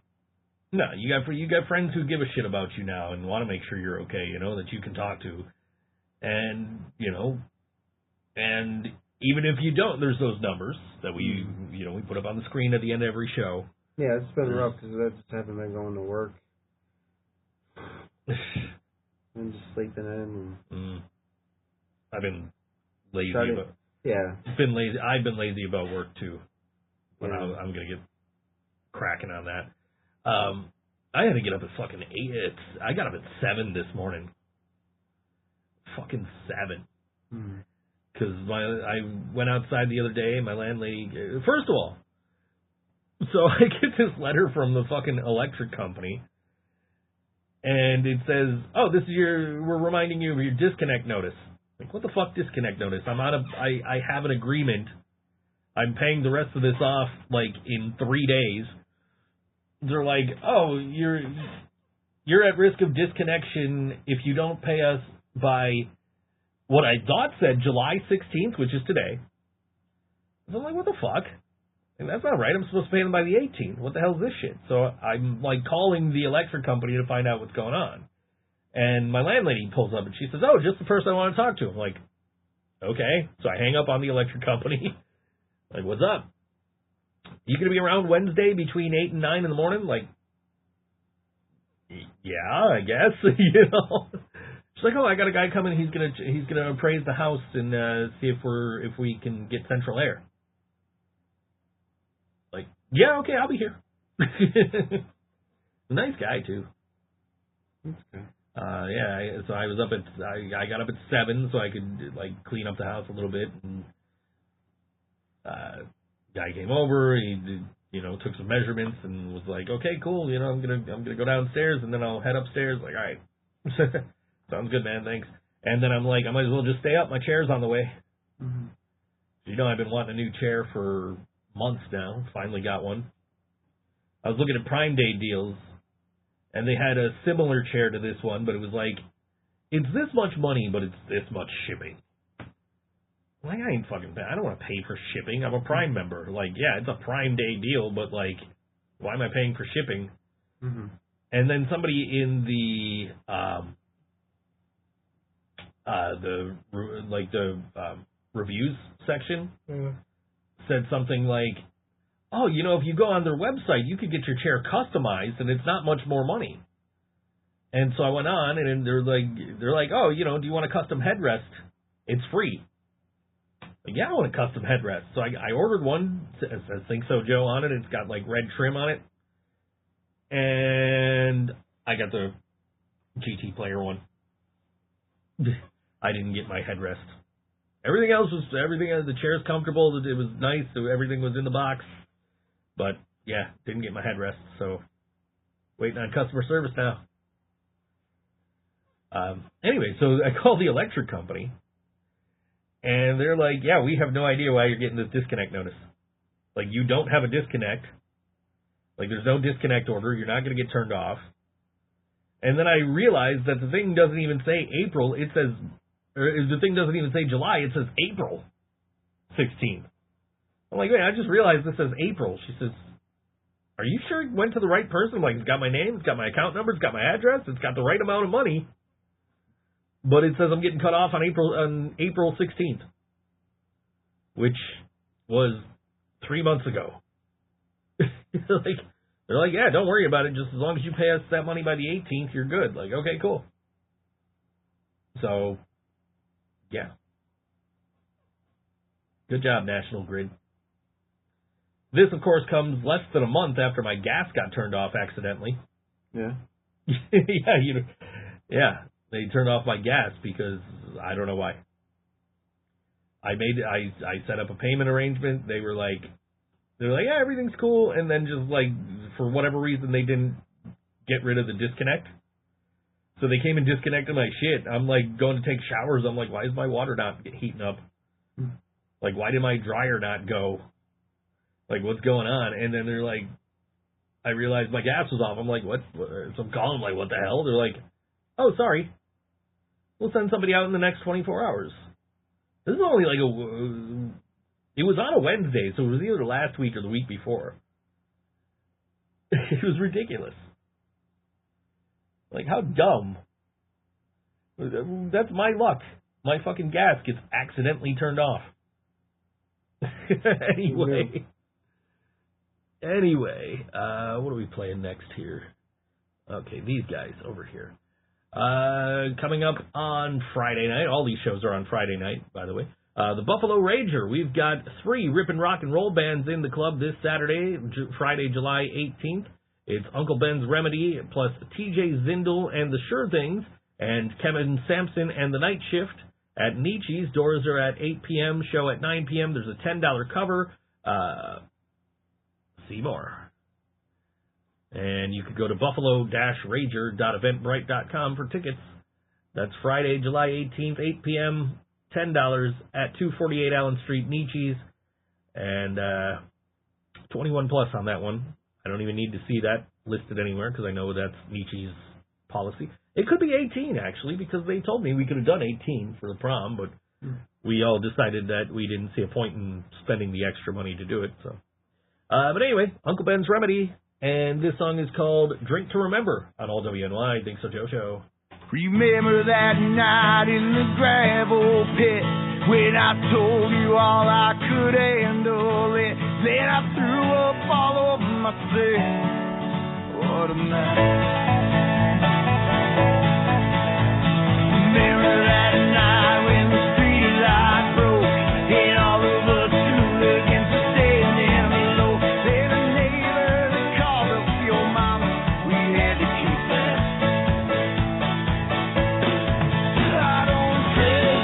No, you got friends who give a shit about you now and want to make sure you're okay, that you can talk to. And, and even if you don't, there's those numbers that we put up on the screen at the end of every show. Yeah, it's been rough because I just haven't been going to work. I'm just sleeping in. And I've been lazy. I've been lazy about work too. But yeah. I'm going to get cracking on that. I had to get up at fucking 8. I got up at 7 this morning. Fucking 7. Because I went outside the other day, and my landlady... First of all, so I get this letter from the fucking electric company, and it says, oh, we're reminding you of your disconnect notice. Like, what the fuck disconnect notice? I have an agreement. I'm paying the rest of this off, like, in 3 days. They're like, oh, you're at risk of disconnection if you don't pay us by what I thought said July 16th, which is today. So I'm like, what the fuck? And that's not right. I'm supposed to pay them by the 18th. What the hell is this shit? So I'm, like, calling the electric company to find out what's going on. And my landlady pulls up and she says, oh, just the person I want to talk to. I'm like, okay. So I hang up on the electric company. Like, what's up? You going to be around Wednesday between 8 and 9 in the morning? Like, yeah, I guess, She's like, oh, I got a guy coming. He's gonna appraise the house and see if we can get central air. Like, yeah, okay, I'll be here. Nice guy too. Okay. So I was up at I got up at 7 so I could like clean up the house a little bit. And guy came over. He took some measurements and was like, okay, cool. I'm gonna go downstairs and then I'll head upstairs. Like, all right. Sounds good, man, thanks. And then I'm like, I might as well just stay up. My chair's on the way. Mm-hmm. I've been wanting a new chair for months now. Finally got one. I was looking at Prime Day deals, and they had a similar chair to this one, but it was like, it's this much money, but it's this much shipping. Like, I ain't fucking bad. I don't want to pay for shipping. I'm a Prime member. Like, yeah, it's a Prime Day deal, but, like, why am I paying for shipping? Mm-hmm. And then somebody in the the reviews section said something like, oh, you know, if you go on their website, you could get your chair customized, and it's not much more money. And so I went on, and they're like, oh, you know, do you want a custom headrest? It's free. Like, yeah, I want a custom headrest. So I ordered one. It says ThinkSoJoe on it. It's got like red trim on it, and I got the GT player one. I didn't get my headrest. Everything else the chair's comfortable. It was nice. Everything was in the box. But yeah, didn't get my headrest. So waiting on customer service now. Anyway, so I called the electric company, and they're like, yeah, we have no idea why you're getting this disconnect notice. Like, you don't have a disconnect. Like, there's no disconnect order. You're not going to get turned off. And then I realized that the thing doesn't even say April. It says, or the thing doesn't even say July. It says April 16th. I'm like, wait, I just realized this says April. She says, are you sure it went to the right person? I'm like, it's got my name, it's got my account number, it's got my address, it's got the right amount of money. But it says I'm getting cut off on April 16th, which was 3 months ago. They're like, yeah, don't worry about it. Just as long as you pay us that money by the 18th, you're good. Like, okay, cool. So, yeah. Good job, National Grid. This, of course, comes less than a month after my gas got turned off accidentally. Yeah. Yeah. They turned off my gas because I don't know why. I set up a payment arrangement. They were like, yeah, everything's cool, and then just like for whatever reason they didn't get rid of the disconnect. So they came and disconnected my shit. I'm like going to take showers. I'm like, why is my water not heating up? Like, why did my dryer not go? Like, what's going on? And then they're like, I realized my gas was off. I'm like, what? So I'm calling them like, what the hell? They're like, oh, sorry. We'll send somebody out in the next 24 hours. This is only like it was on a Wednesday, so it was either last week or the week before. It was ridiculous. Like, how dumb. That's my luck. My fucking gas gets accidentally turned off. Anyway, what are we playing next here? Okay, these guys over here. Coming up on Friday night. All these shows are on Friday night, by the way. The Buffalo Rager. We've got 3 rippin' rock and roll bands in the club this Saturday, Friday, July 18th. It's Uncle Ben's Remedy, plus TJ Zindel and the Sure Things, and Kevin Sampson and the Night Shift at Nietzsche's. Doors are at 8 p.m., show at 9 p.m. There's a $10 cover. See more. And you could go to buffalo-rager.eventbrite.com for tickets. That's Friday, July 18th, 8 p.m., $10 at 248 Allen Street, Nietzsche's. And 21 plus on that one. I don't even need to see that listed anywhere because I know that's Nietzsche's policy. It could be 18, actually, because they told me we could have done 18 for the prom, but we all decided that we didn't see a point in spending the extra money to do it. So, but anyway, Uncle Ben's Remedy. And this song is called Drink to Remember on All WNY. ThinkSoJoe Show. Remember that night in the gravel pit when I told you all I could handle it. Then I threw up all over myself. What a night. Remember that night when the street light broke and all of us stood against the standing below. Then a neighbor that called up your mama, we had to keep that. I don't care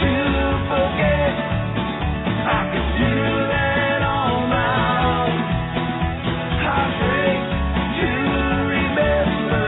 to forget. I could do that on my own. I drink to remember.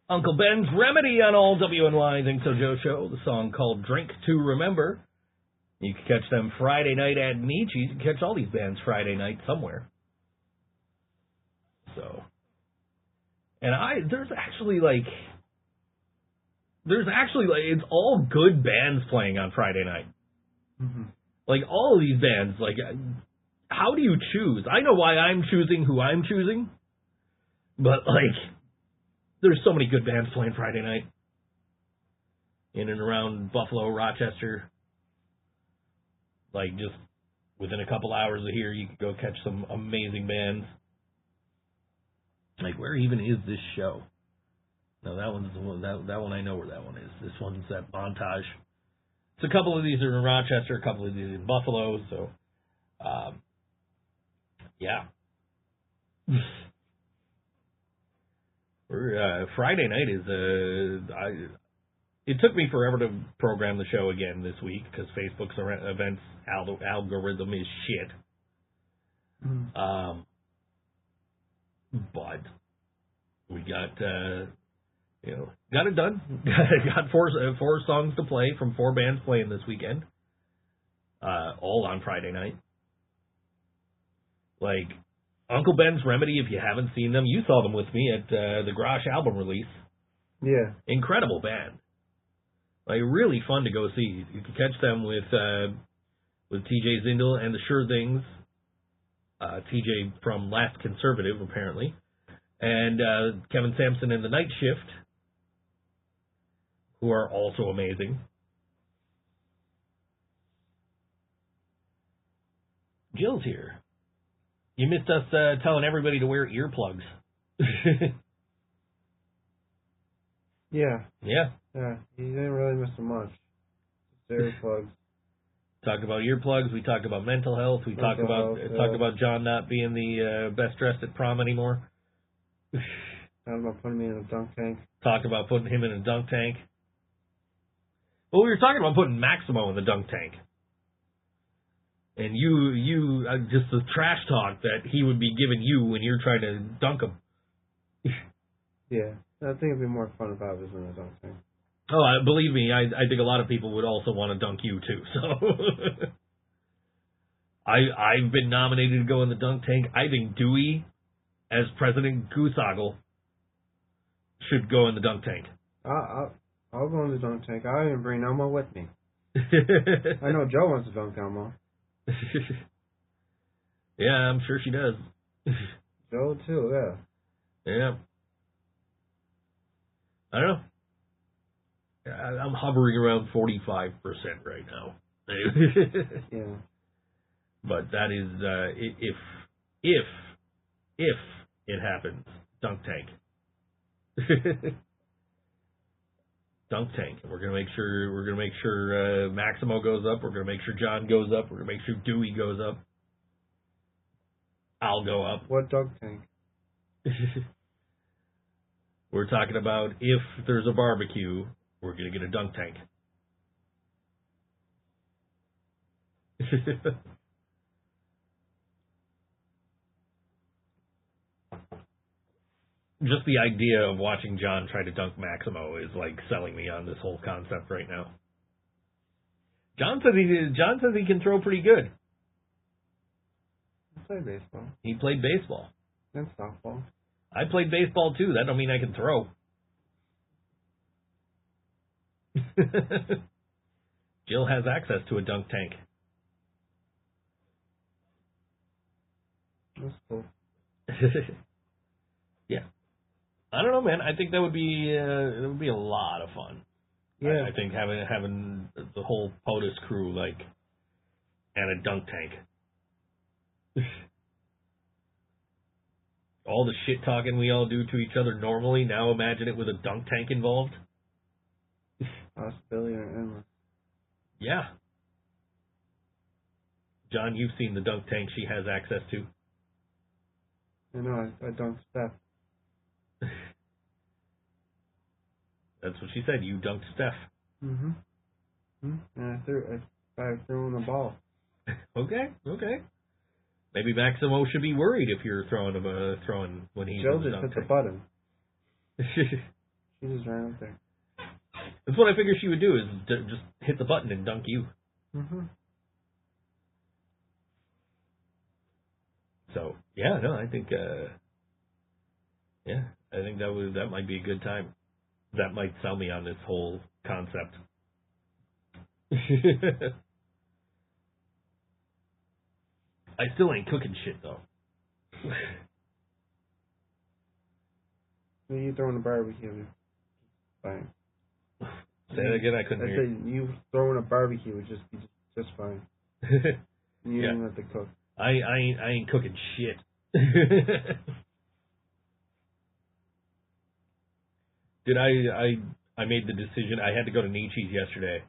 Uncle Ben's Remedy on all WNY ThinkSoJoe Show. The song called Drink to Remember. You can catch them Friday night at Nietzsche's. You can catch all these bands Friday night somewhere. So, and there's actually it's all good bands playing on Friday night. Mm-hmm. Like, all of these bands, like, how do you choose? I know why I'm choosing who I'm choosing, but, like, there's so many good bands playing Friday night in and around Buffalo, Rochester. Like, just within a couple hours of here, you could go catch some amazing bands. Like, where even is this show? No, that one's the one. That one I know where that one is. This one's at Montage. So a couple of these are in Rochester, a couple of these in Buffalo. So, yeah. Friday night is it took me forever to program the show again this week because Facebook's events algorithm is shit. Mm-hmm. But we got got it done. Got four songs to play from 4 bands playing this weekend. All on Friday night. Like Uncle Ben's Remedy, if you haven't seen them, you saw them with me at the Grosh album release. Yeah. Incredible band. Like, really fun to go see. You can catch them with TJ Zindel and the Sure Things. TJ from Last Conservative, apparently. And Kevin Sampson and the Night Shift, who are also amazing. Jill's here. You missed us telling everybody to wear earplugs. Yeah. Yeah. Yeah. You didn't really miss much. Just earplugs. Talk about earplugs. We talk about mental health. We talk about John not being the best dressed at prom anymore. Talk about putting me in a dunk tank. Talk about putting him in a dunk tank. Well, we were talking about putting Maximo in the dunk tank. And you just the trash talk that he would be giving you when you're trying to dunk him. Yeah. I think it'd be more fun if I was in a dunk tank. Oh, believe me, I think a lot of people would also want to dunk you, too. So I've been nominated to go in the dunk tank. I think Dewey, as President Gooseogle, should go in the dunk tank. I'll go in the dunk tank. I'll even bring Elmo with me. I know Joe wants to dunk Elmo. Yeah, I'm sure she does. Joe, too, yeah. Yeah. I don't know. I'm hovering around 45% right now. Yeah. But that is if it happens, dunk tank. Dunk tank. We're gonna make sure Maximo goes up. We're gonna make sure John goes up. We're gonna make sure Dewey goes up. I'll go up. What dunk tank? We're talking about if there's a barbecue, we're going to get a dunk tank. Just the idea of watching John try to dunk Maximo is like selling me on this whole concept right now. John says he can throw pretty good. I play baseball. He played baseball. And softball. I played baseball too. That don't mean I can throw. Jill has access to a dunk tank. That's cool. Yeah. I don't know, man. I think that would be a lot of fun. Yeah. I think having the whole POTUS crew and a dunk tank. All the shit talking we all do to each other normally, now imagine it with a dunk tank involved. Possibility are endless. Yeah. John, you've seen the dunk tank she has access to. I know, I dunked Steph. That's what she said, you dunked Steph. Mm-hmm. And I threw in the ball. Okay. Maybe Maximo should be worried if you're throwing when he's Jill in the just dunk hit tank. the button. She just ran up there. That's what I figured she would do, is just hit the button and dunk you. Mm-hmm. So, yeah, no, I think, I think that might be a good time. That might sell me on this whole concept. I still ain't cooking shit, though. You throwing a barbecue. Fine. Say that again, I couldn't hear. I said you throwing a barbecue would just be just fine. You don't have to cook. I ain't cooking shit. Dude, I made the decision. I had to go to Nietzsche's yesterday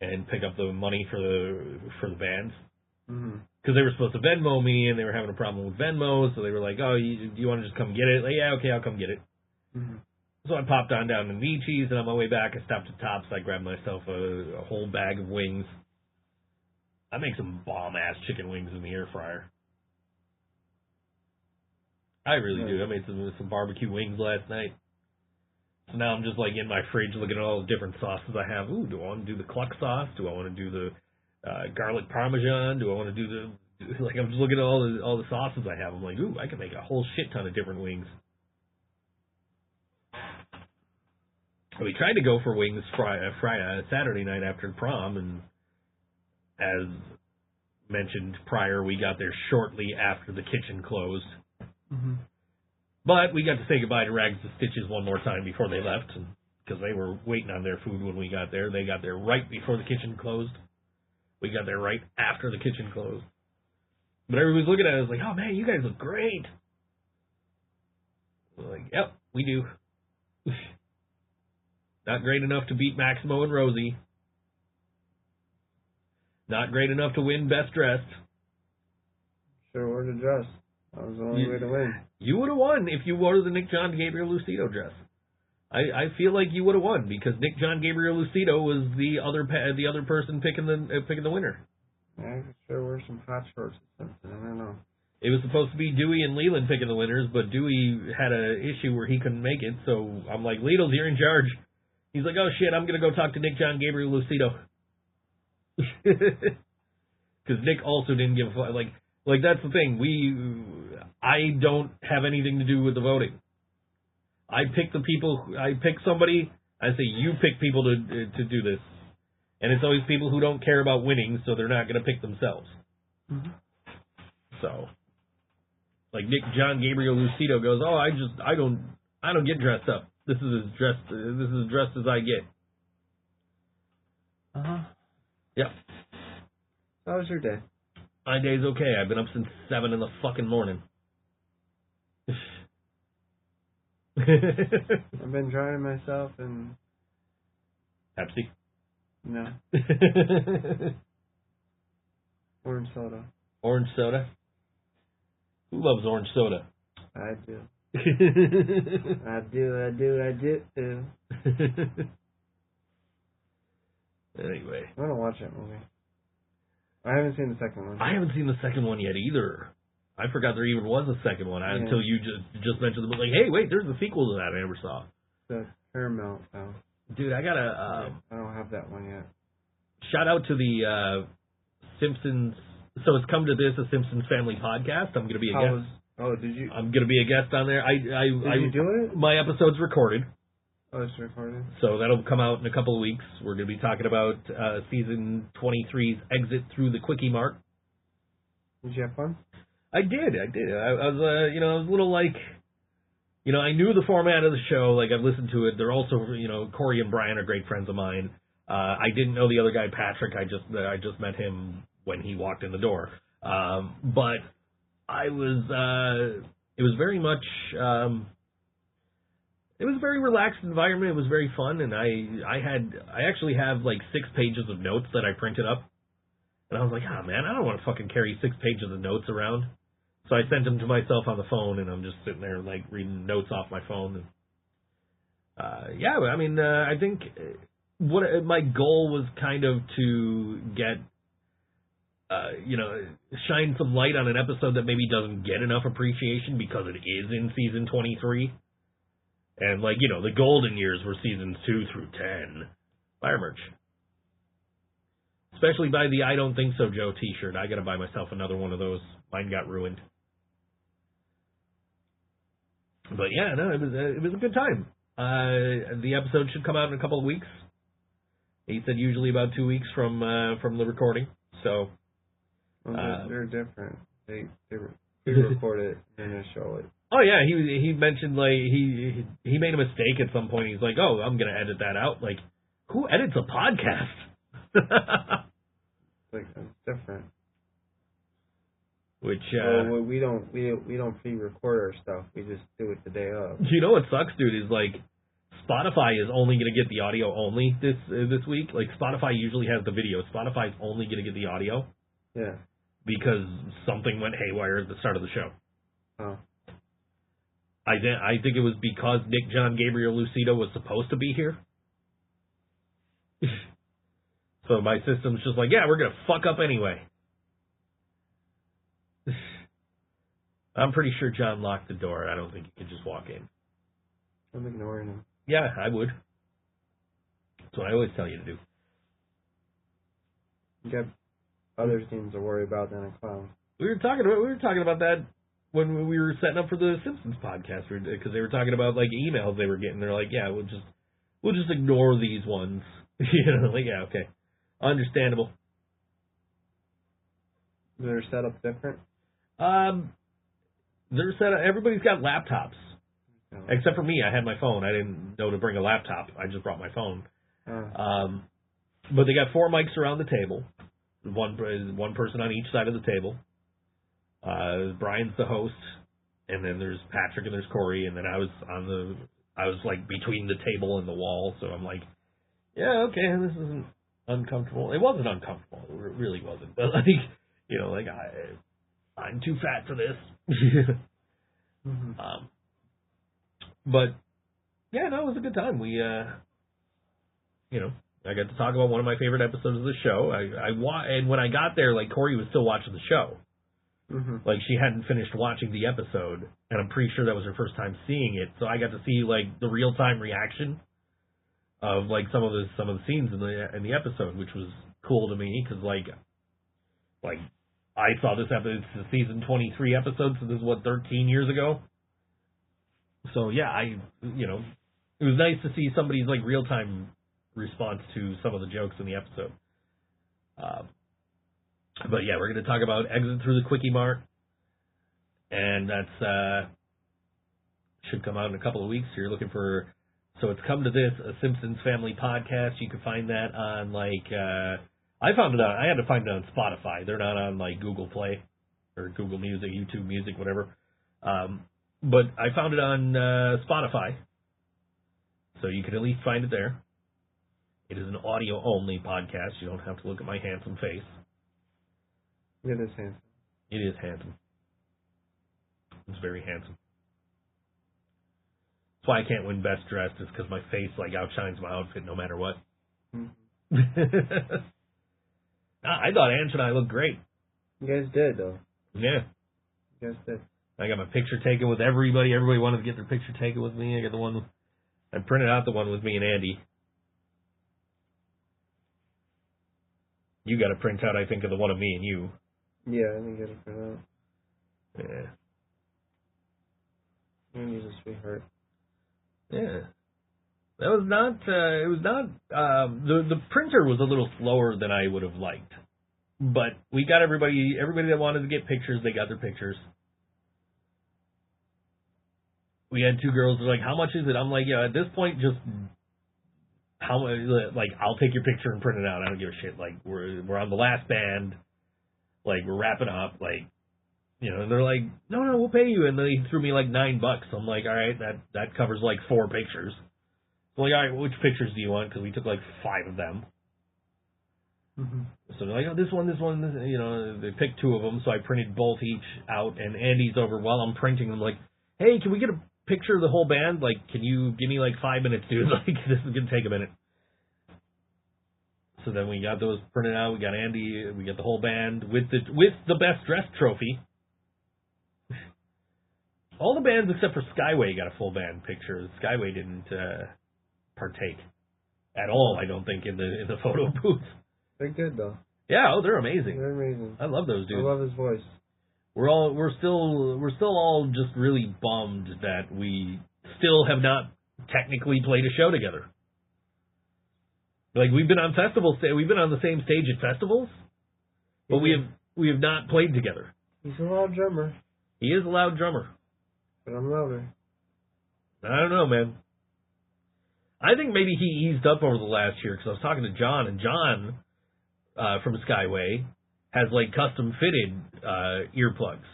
and pick up the money for the bands. Because they were supposed to Venmo me, and they were having a problem with Venmo, so they were like, "Oh, do you want to just come get it?" Like, yeah, okay, I'll come get it. So I popped down to Nietzsche's, and on my way back, I stopped at Tops. I grabbed myself a whole bag of wings. I make some bomb-ass chicken wings in the air fryer. I really do. I made some barbecue wings last night. So now I'm just like in my fridge looking at all the different sauces I have. Ooh, do I want to do the cluck sauce? Do I want to do the garlic parmesan? Do I want to do the... Like, I'm just looking at all the sauces I have. I'm like, ooh, I can make a whole shit ton of different wings. We tried to go for wings Saturday night after prom, and as mentioned prior, we got there shortly after the kitchen closed. But we got to say goodbye to Rags to Stitches one more time before they left, because they were waiting on their food when we got there. They got there right before the kitchen closed. We got there right after the kitchen closed. But everybody's looking at us like, "Oh man, you guys look great." We're like, "Yep, we do." Not great enough to beat Maximo and Rosie. Not great enough to win Best Dressed. Sure wore the dress. That was the only way to win. You would have won if you wore the Nick John Gabriel Lucido dress. I feel like you would have won because Nick John Gabriel Lucido was the other person picking the winner. Yeah, I could sure wear some hot shorts or something. I don't know. It was supposed to be Dewey and Leland picking the winners, but Dewey had an issue where he couldn't make it, so I'm like, Lidl, you're in charge. He's like, oh shit, I'm going to go talk to Nick John Gabriel Lucido. Because Nick also didn't give a fuck. Like that's the thing. I don't have anything to do with the voting. I pick somebody, I say, you pick people to do this. And it's always people who don't care about winning, so they're not going to pick themselves. So, like Nick John Gabriel Lucido goes, oh, I don't get dressed up. This is as dressed as I get. Yep. How was your day? My day's okay. I've been up since 7 in the fucking morning. I've been drowning myself in... Pepsi? No. Orange soda. Orange soda? Who loves orange soda? I do. I do. Anyway. I want to watch that movie. I haven't seen the second one. I haven't seen the second one yet either. I forgot there even was a second one until you just mentioned the like, hey, wait, there's a sequel to that I never saw. The Paramount. Oh. Dude, I gotta... I don't have that one yet. Shout out to the Simpsons... So it's come to this, a Simpsons Family podcast. I'm gonna be a guest. Did you? I'm gonna be a guest on there. Did you do it? My episode's recorded. Oh, it's recorded. So that'll come out in a couple of weeks. We're gonna be talking about season 23's exit through the Quickie Mart. Did you have fun? I did. I was, I was a little like, I knew the format of the show. Like, I've listened to it. They're also, Corey and Brian are great friends of mine. I didn't know the other guy, Patrick. I just met him when he walked in the door. But it was very much, it was a very relaxed environment. It was very fun. And I actually have like 6 pages of notes that I printed up. And I was like, oh man, I don't want to fucking carry 6 pages of notes around. So I sent them to myself on the phone, and I'm just sitting there like reading notes off my phone. And, I think what my goal was kind of to get, shine some light on an episode that maybe doesn't get enough appreciation because it is in season 23. And, like, you know, the golden years were seasons 2 through 10. Buy our merch. Especially buy the I Don't Think So Joe t-shirt. I got to buy myself another one of those. Mine got ruined. But, yeah, no, it was a good time. The episode should come out in a couple of weeks. He said usually about 2 weeks from the recording. So they're different. They record it and then show it. Oh yeah, he mentioned like he made a mistake at some point. He's like, oh, I'm gonna edit that out. Like, who edits a podcast? Like, it's different. Which well, we don't pre-record our stuff. We just do it the day of. You know what sucks, dude? Is like Spotify is only gonna get the audio only this week. Like Spotify usually has the video. Spotify's only gonna get the audio. Yeah. Because something went haywire at the start of the show. Oh. I think it was because Nick John Gabriel Lucido was supposed to be here. So my system's just like, yeah, we're going to fuck up anyway. I'm pretty sure John locked the door. I don't think you can just walk in. I'm ignoring him. Yeah, I would. That's what I always tell you to do. You got other things to worry about than a clown. We were talking about that when we were setting up for the Simpsons podcast, because they were talking about like emails they were getting. They're like, yeah, we'll just ignore these ones. You know, like, yeah, okay, understandable. They're set up different. They're set up. Everybody's got laptops, except for me. I had my phone. I didn't know to bring a laptop. I just brought my phone. But they got 4 mics around the table. One person on each side of the table. Brian's the host, and then there's Patrick and there's Corey, and then I was like between the table and the wall, so I'm like, yeah, okay, this isn't uncomfortable. It wasn't uncomfortable, it really wasn't. But like, you know, like I'm too fat for this. Mm-hmm. But yeah, no, it was a good time. We, you know, I got to talk about one of my favorite episodes of the show. And when I got there, like Corey was still watching the show. Mm-hmm. Like she hadn't finished watching the episode, and I'm pretty sure that was her first time seeing it. So I got to see like the real time reaction of like some of the scenes in the episode, which was cool to me because like I saw this episode. It's the season 23 episode, so this is what 13 years ago. So yeah, you know, it was nice to see somebody's like real time response to some of the jokes in the episode. But yeah, we're going to talk about Exit Through the Quickie Mart, and that's should come out in a couple of weeks. So you're looking for, so it's Come to This, a Simpsons Family podcast. You can find that on like I had to find it on Spotify. They're not on like Google Play or Google Music, YouTube Music, whatever. But I found it on Spotify, so you can at least find it there. It is an audio-only podcast. You don't have to look at my handsome face. It is handsome. It is handsome. It's very handsome. That's why I can't win Best Dressed, is because my face like outshines my outfit no matter what. Mm-hmm. I thought Ange and I looked great. You guys did, though. Yeah. You guys did. I got my picture taken with everybody. Everybody wanted to get their picture taken with me. I got the one. I printed out the one with me and Andy. You got a printout, I think, of the one of me and you. Yeah, I think you got a printout. Yeah. Andy's a sweetheart. Yeah. That was not, it was not, the printer was a little slower than I would have liked. But we got everybody that wanted to get pictures, they got their pictures. We had 2 girls that were like, how much is it? I'm like, yeah, at this point, just, I'll take your picture and print it out. I don't give a shit. Like, we're on the last band. Like, we're wrapping up. Like, you know, and they're like, no, we'll pay you. And they threw me like $9. I'm like, all right, that covers like 4 pictures. I'm like, all right, which pictures do you want? Because we took like 5 of them. Mm-hmm. So they're like, oh, this one, you know, they picked 2 of them. So I printed both each out. And Andy's over while I'm printing them, like, hey, can we get a picture of the whole band? Like, can you give me like 5 minutes, dude? Like, this is going to take a minute. So then we got those printed out. We got Andy. We got the whole band with the Best Dressed trophy. All the bands except for Skyway got a full band picture. Skyway didn't partake at all, I don't think, in the photo booth. They're good though. Yeah, oh, they're amazing. They're amazing. I love those dudes. I love his voice. We're still all just really bummed that we still have not technically played a show together. Like, we've been on festivals, we've been on the same stage at festivals, but we have not played together. He's a loud drummer. He is a loud drummer. But I'm louder. I don't know, man. I think maybe he eased up over the last year, because I was talking to John, and John from Skyway has, like, custom-fitted earplugs.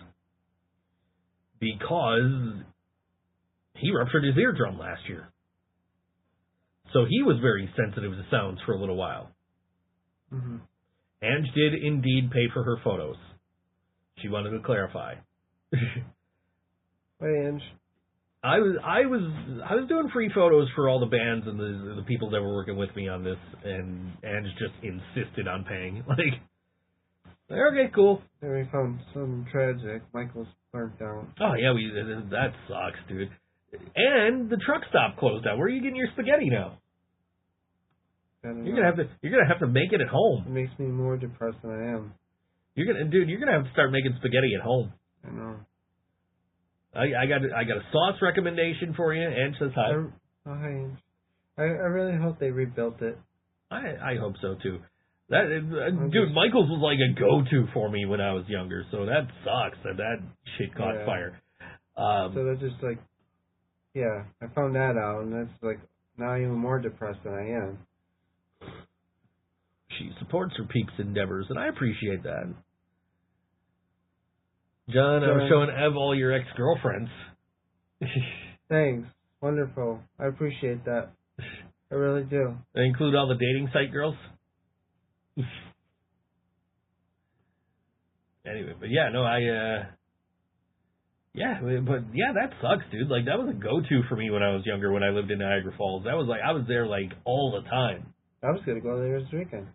Because he ruptured his eardrum last year. So he was very sensitive to sounds for a little while. Mm-hmm. Ange did indeed pay for her photos. She wanted to clarify. Hey, Ange. I was doing free photos for all the bands and the people that were working with me on this, and Ange just insisted on paying. Like, okay, cool. Then we found something tragic. Michael's burnt down. Oh yeah, that sucks, dude. And the truck stop closed down. Where are you getting your spaghetti now? You're gonna have to make it at home. It makes me more depressed than I am. You're gonna have to start making spaghetti at home. I know. I got a sauce recommendation for you. Ange says hi. Oh, hi, Ange. I really hope they rebuilt it. I hope so too. Dude, Michael's was like a go-to for me when I was younger, so that sucks that shit caught fire. So that's just like, yeah, I found that out, and that's like now even more depressed than I am. She supports her peaks endeavors, and I appreciate that. John, I'm showing Ev all your ex-girlfriends. Thanks. Wonderful. I appreciate that. I really do. They include all the dating site girls? Anyway, but yeah, no, that sucks, dude. Like, that was a go-to for me when I was younger, when I lived in Niagara Falls. That was like, I was there, like, all the time. I was going to go there this weekend.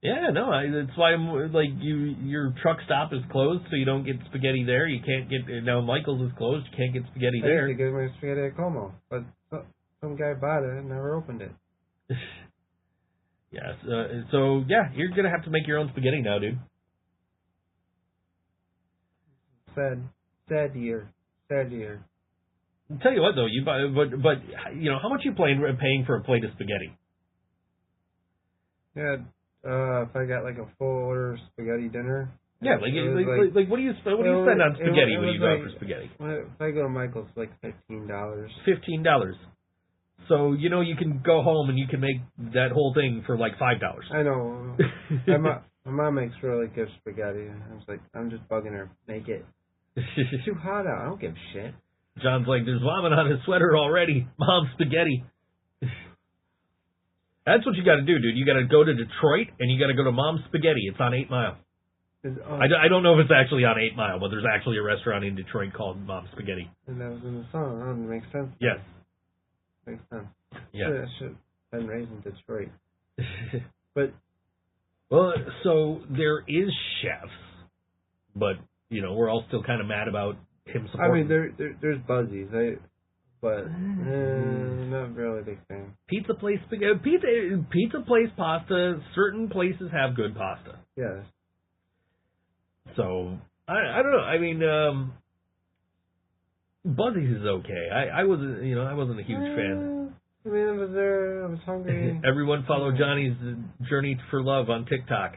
Yeah, no, that's why I'm, like, your truck stop is closed, so you don't get spaghetti there. You can't get, now Michael's is closed, you can't get spaghetti there. I used to get my spaghetti at Como, but some guy bought it and never opened it. Yeah, so, yeah, you're going to have to make your own spaghetti now, dude. Sad year. I'll tell you what, though, but you know, how much you paying for a plate of spaghetti? Yeah, if I got like a full order spaghetti dinner. Yeah, like what do you spend on spaghetti when you go out for spaghetti? If I go to Michael's, like $15. $15. So, you know, you can go home and you can make that whole thing for like $5. I know. My mom makes really good spaghetti. I was like, I'm just bugging her. Make it. It's too hot out. I don't give a shit. John's like, there's vomit on his sweater already. Mom's spaghetti. That's what you got to do, dude. You got to go to Detroit and you got to go to Mom's Spaghetti. It's on 8 Mile. I don't know if it's actually on 8 Mile, but there's actually a restaurant in Detroit called Mom's Spaghetti. And that was in the song. That makes sense. Yes. Makes sense. Yeah. I should have been raised in Detroit. But. Well, so there is chefs, but, you know, we're all still kind of mad about him supporting. I mean, there's Buzzies, but not really a big fan. Pizza place spaghetti, pizza place pasta. Certain places have good pasta. Yes. So I don't know. I mean, Buzzies is okay. I wasn't a huge fan. I mean, I was there. I was hungry. Everyone follow Johnny's Journey for Love on TikTok.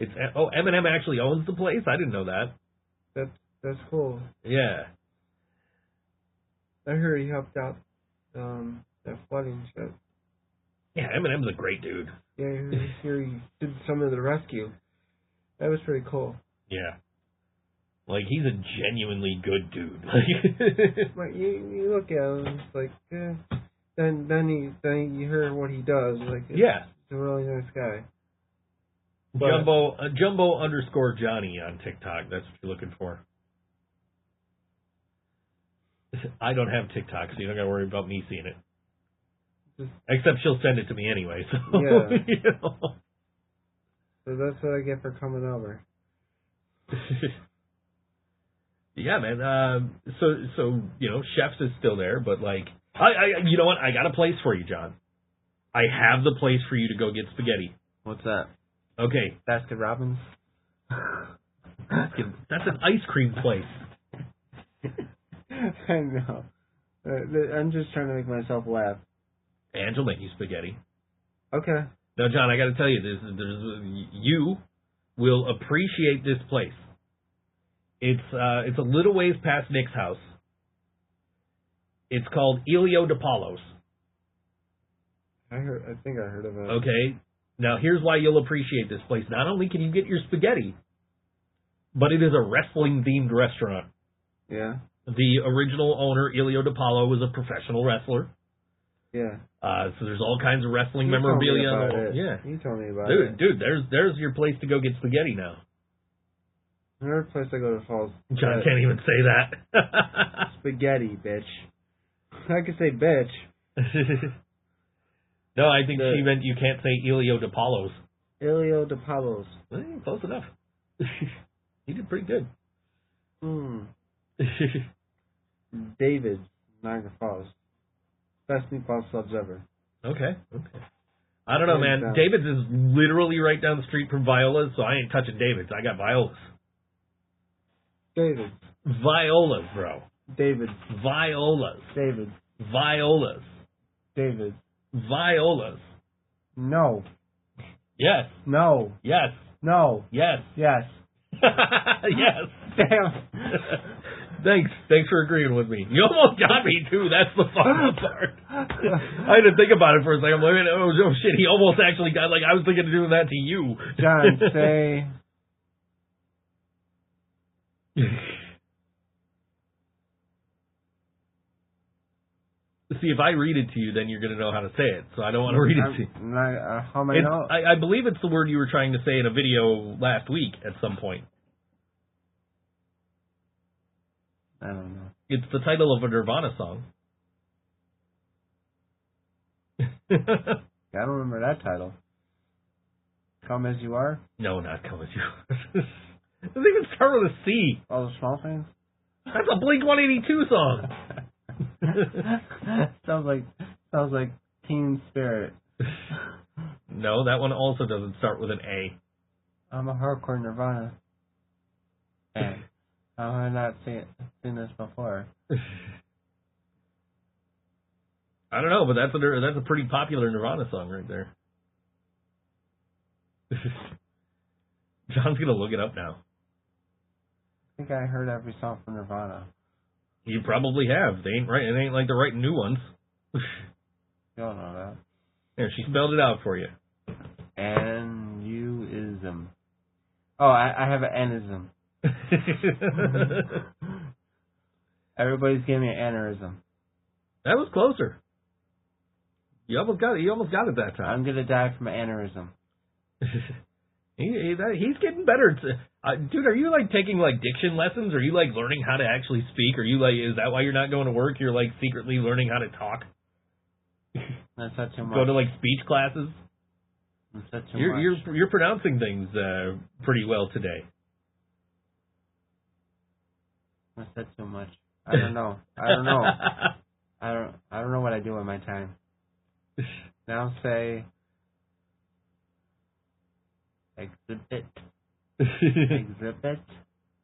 Eminem actually owns the place. I didn't know that. That's cool. Yeah. I heard he helped out that flooding shit. Yeah, Eminem's a great dude. Yeah, I hear he did some of the rescue. That was pretty cool. Yeah. Like, he's a genuinely good dude. Like, you look at him, it's like, then you hear what he does. Like, he's a really nice guy. But, Jumbo _ Johnny on TikTok. That's what you're looking for. I don't have TikTok, so you don't got to worry about me seeing it. Except she'll send it to me anyway. So, yeah. You know. So that's what I get for coming over. Yeah, man. So Chefs is still there, but like, you know what? I got a place for you, John. I have the place for you to go get spaghetti. What's that? Okay. Baskin Robbins? That's an ice cream place. I know. I'm just trying to make myself laugh. And she'll make you spaghetti. Okay. Now, John, I got to tell you, you will appreciate this place. It's a little ways past Nick's house. It's called Elio de Palos. I think I heard of it. Okay. Now, here's why you'll appreciate this place. Not only can you get your spaghetti, but it is a wrestling-themed restaurant. Yeah. The original owner, Elio de Palo, was a professional wrestler. Yeah. So there's all kinds of wrestling You memorabilia. Told me about it. Yeah. You told me about it. Dude, there's your place to go get spaghetti now. Another place I go to Falls. John can't even say that. Spaghetti, bitch. I could say bitch. No, I think she meant you can't say Elio de Palos. Elio de Palos. Close enough. You did pretty good. David, Niagara Falls. Best meatball subs ever. Okay. I don't know, man. David's is literally right down the street from Viola's, so I ain't touching David's. I got Viola's. David. Viola's, bro. David. Viola's. David. Violas. David. Violas. No. Yes. No. Yes. No. Yes. Yes. Yes. Damn. Thanks for agreeing with me. You almost got me, too. That's the fun part. I had to think about it for a second. I'm like, oh, shit, he almost actually got, like, I was thinking of doing that to you. John, say... See, if I read it to you, then you're going to know how to say it. So I don't want to read it to you. How am I know? I believe it's the word you were trying to say in a video last week at some point. I don't know. It's the title of a Nirvana song. I don't remember that title. Come As You Are? No, not Come As You Are. It doesn't even start with a C. All the Small Things? That's a Blink-182 song. sounds like Teen Spirit. No, that one also doesn't start with an A. I'm a hardcore Nirvana. Hey, how have I not seen this before? I don't know, but that's a pretty popular Nirvana song right there. John's gonna look it up now. I think I heard every song from Nirvana. You probably have. They ain't right. It ain't like they're writing new ones. You don't know that. There, she spelled it out for you. N-U-ism. Oh, I have an anism. Everybody's giving me an aneurysm. That was closer. You almost got it that time. I'm gonna die from an aneurysm. He's getting better. Dude, are you like taking like diction lessons? Are you like learning how to actually speak? Are you like, is that why you're not going to work? You're like secretly learning how to talk? That's not too much. Go to like speech classes? That's not too much. You're pronouncing things pretty well today. That's not too much. I don't know. I don't know what I do with my time. Now say exhibit. Exhibit.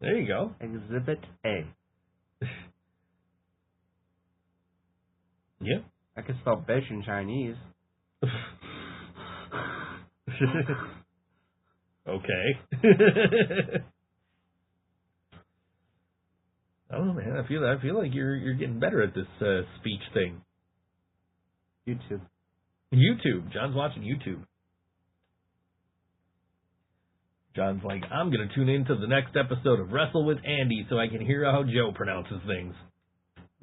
There you go. Exhibit A. Yeah. I can spell bitch in Chinese. Okay. Oh man, I feel like you're getting better at this speech thing. YouTube. John's watching YouTube. John's like, I'm going to tune into the next episode of Wrestle with Andy so I can hear how Joe pronounces things.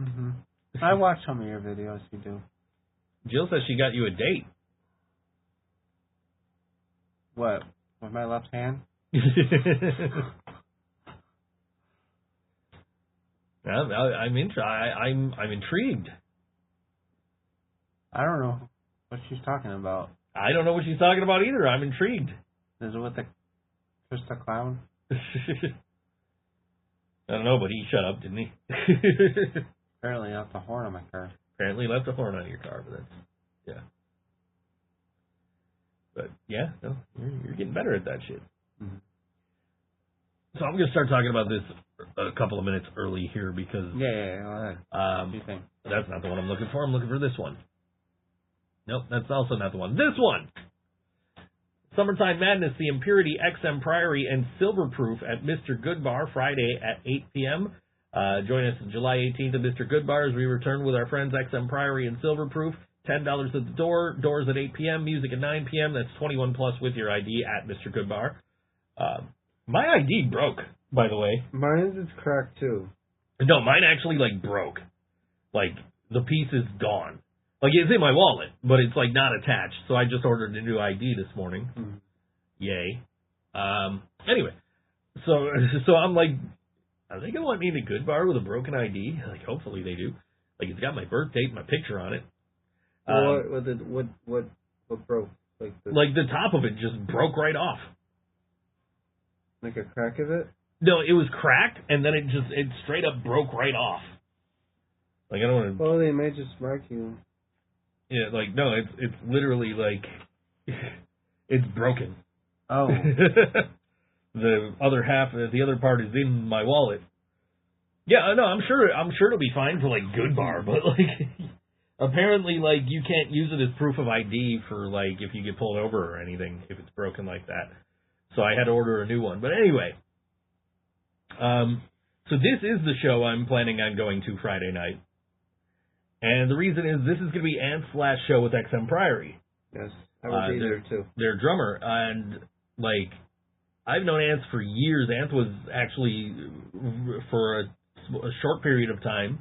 Mm-hmm. I watch some of your videos you do. Jill says she got you a date. What? With my left hand? I'm intrigued. I don't know what she's talking about. I don't know what she's talking about either. I'm intrigued. Is it with the Krista Clown? I don't know, but he shut up, didn't he? Apparently left a horn on my car. Apparently left a horn on your car, but that's, yeah. But, yeah, no, you're getting better at that shit. Mm-hmm. So I'm going to start talking about this a couple of minutes early here because... Yeah, go ahead. What do you think? That's not the one I'm looking for. I'm looking for this one. Nope, that's also not the one. This one! Summertime Madness, the Impurity, XM Priory, and Silverproof at Mr. Goodbar, Friday at 8 p.m. Join us July 18th at Mr. Goodbar as we return with our friends XM Priory and Silverproof. $10 at the door. Doors at 8 p.m. Music at 9 p.m. That's 21 plus with your ID at Mr. Goodbar. My ID broke, by the way. Mine is cracked, too. No, mine actually, broke. The piece is gone. It's in my wallet, but it's, not attached. So I just ordered a new ID this morning. Mm. Yay. Anyway, so I'm like, are they going to want me in a Goodbar with a broken ID? Hopefully they do. It's got my birth date and my picture on it. What broke? The top of it just broke right off. Like a crack of it? No, it was cracked, and then it straight up broke right off. I don't want to... Well, they may just mark you. Yeah, no, it's literally, it's broken. Oh. The other part is in my wallet. Yeah, no, I'm sure it'll be fine for, Goodbar, but, apparently, you can't use it as proof of ID for, if you get pulled over or anything, if it's broken like that. So I had to order a new one. But anyway, so this is the show I'm planning on going to Friday night. And the reason is this is going to be Ant's last show with XM Priory. Yes, I will be there too. Their drummer. And, I've known Ant for years. Ant was actually, for a short period of time,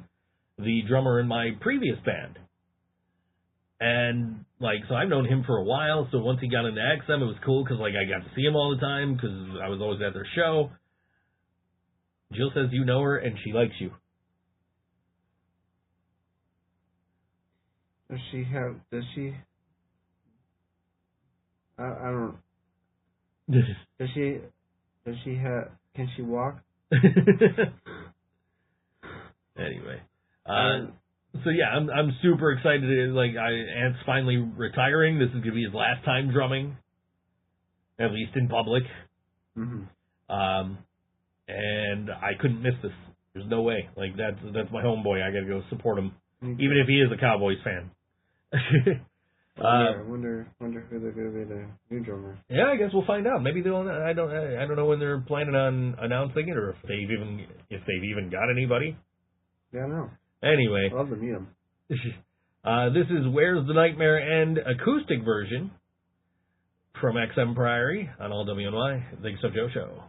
the drummer in my previous band. And, so I've known him for a while, so once he got into XM, it was cool, because, I got to see him all the time, because I was always at their show. Jill says you know her, and she likes you. Does she, I don't, can she walk? Anyway, so yeah, I'm super excited. Ant's finally retiring. This is gonna be his last time drumming, at least in public. Mm-hmm. And I couldn't miss this. There's no way. That's my homeboy. I gotta go support him, even if he is a Cowboys fan. I wonder who they're gonna be the new drummer. Yeah, I guess we'll find out. Maybe they'll. I don't know when they're planning on announcing it, or if they've even got anybody. Yeah, I know. Anyway, I'd love to meet them. This is Where's the Nightmare End acoustic version from XM Priory on all WNY. ThinkSoJoe Show.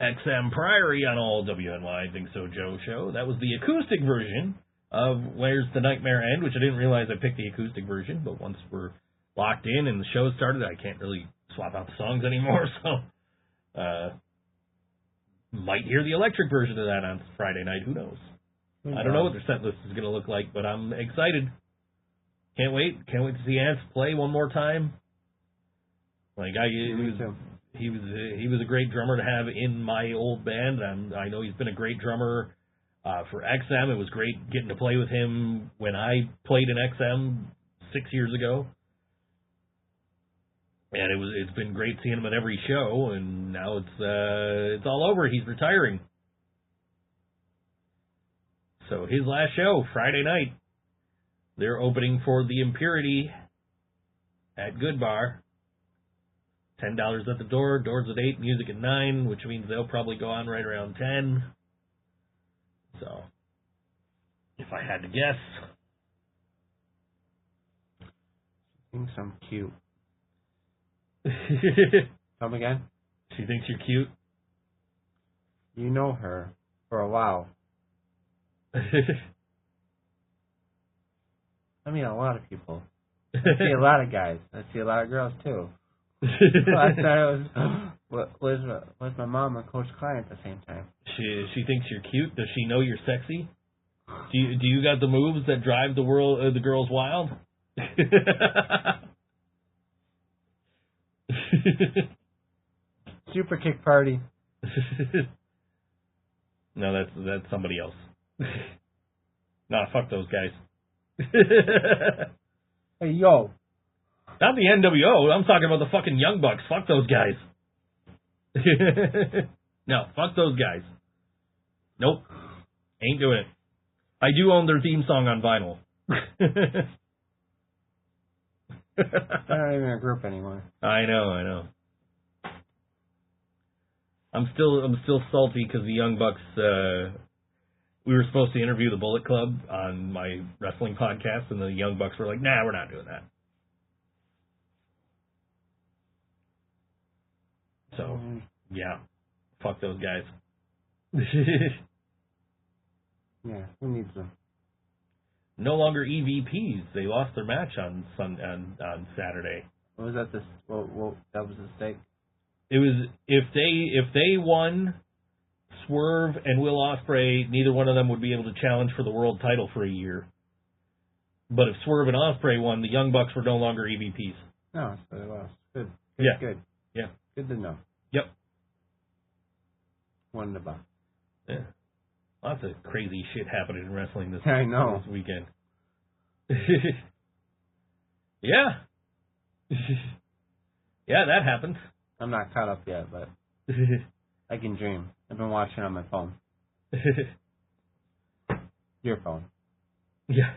XM Priory on all WNY ThinkSoJoe Show. That was the acoustic version of Where's the Nightmare End, which I didn't realize I picked the acoustic version, but once we're locked in and the show started, I can't really swap out the songs anymore, so might hear the electric version of that on Friday night. Who knows? I don't know what their set list is going to look like, but I'm excited. Can't wait. Can't wait to see Ants play one more time. Like he was a great drummer to have in my old band. I know he's been a great drummer for XM. It was great getting to play with him when I played in XM 6 years ago. And it's been great seeing him at every show, and now it's all over. He's retiring. So his last show, Friday night, they're opening for the Impurity at Good Bar. $10 at the door, doors at 8, music at 9, which means they'll probably go on right around 10. So, if I had to guess. She thinks I'm cute. Come again? She thinks you're cute? You know her for a while. I mean, a lot of people. I see a lot of guys. I see a lot of girls, too. I thought it was my mom and Coach Klein at the same time. She thinks you're cute. Does she know you're sexy? Do you got the moves that drive the girls wild? Super kick party. No, that's somebody else. Nah, fuck those guys. Hey, yo. Not the NWO. I'm talking about the fucking Young Bucks. Fuck those guys. No, fuck those guys. Nope. Ain't doing it. I do own their theme song on vinyl. They're not even a group anymore. I know. I'm still salty because the Young Bucks. We were supposed to interview the Bullet Club on my wrestling podcast, and the Young Bucks were like, "Nah, we're not doing that." So, yeah, fuck those guys. Yeah, who needs them? No longer EVPs. They lost their match on Saturday. What was that? That was the stake. It was if they won, Swerve and Will Ospreay, neither one of them would be able to challenge for the world title for a year. But if Swerve and Ospreay won, the Young Bucks were no longer EVPs. No, so they lost. Good. Yeah. Good. Yeah. Good to know. Yep. Wonderful. Yeah. Lots of crazy shit happening in wrestling this weekend. Yeah. Yeah, that happened. I'm not caught up yet, but I can dream. I've been watching on my phone. Your phone. Yeah.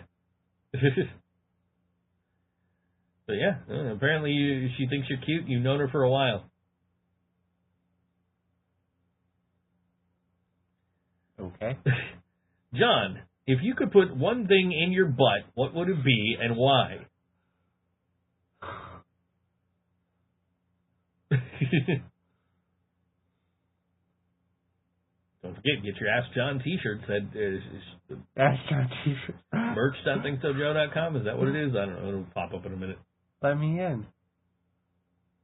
So yeah, apparently she thinks you're cute. You've known her for a while. Okay. John, if you could put one thing in your butt, what would it be and why? Don't forget, get your Ask John t-shirts at Ask John t-shirt. merch.thinksojoe.com. Is that what it is? I don't know. It'll pop up in a minute. Let me in.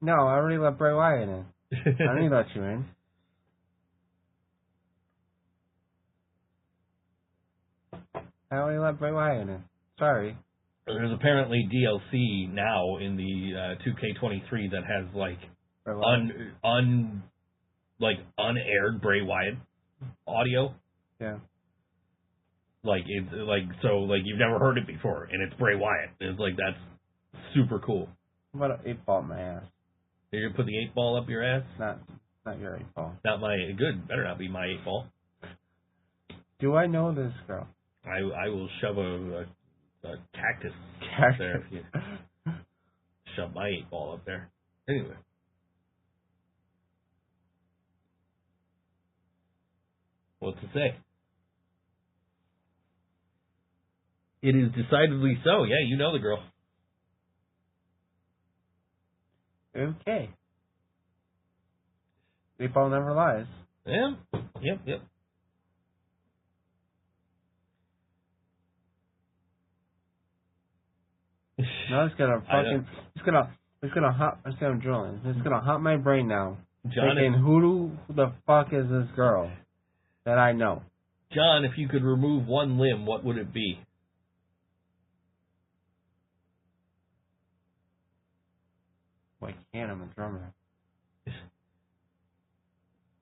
No, I already let Bray Wyatt in. I don't need to let you in. I only let Bray Wyatt in. Sorry. There's apparently DLC now in the 2K23 that has like unaired Bray Wyatt audio. Yeah. Like it's like you've never heard it before, and it's Bray Wyatt. It's like that's super cool. What an 8-ball in my ass. You're gonna put the 8-ball up your ass? Not your 8-ball. Not my good. Better not be my 8-ball. Do I know this girl? I will shove a cactus there if you shove my 8-ball up there. Anyway. What's it say? It is decidedly so. Yeah, you know the girl. Okay. 8-ball never lies. Yeah. Yep. No, it's gonna fucking. It's gonna hot. It's gonna drill. It's gonna haunt my brain now. John, thinking, who the fuck is this girl that I know? John, if you could remove one limb, what would it be? Well, I can't. I'm a drummer.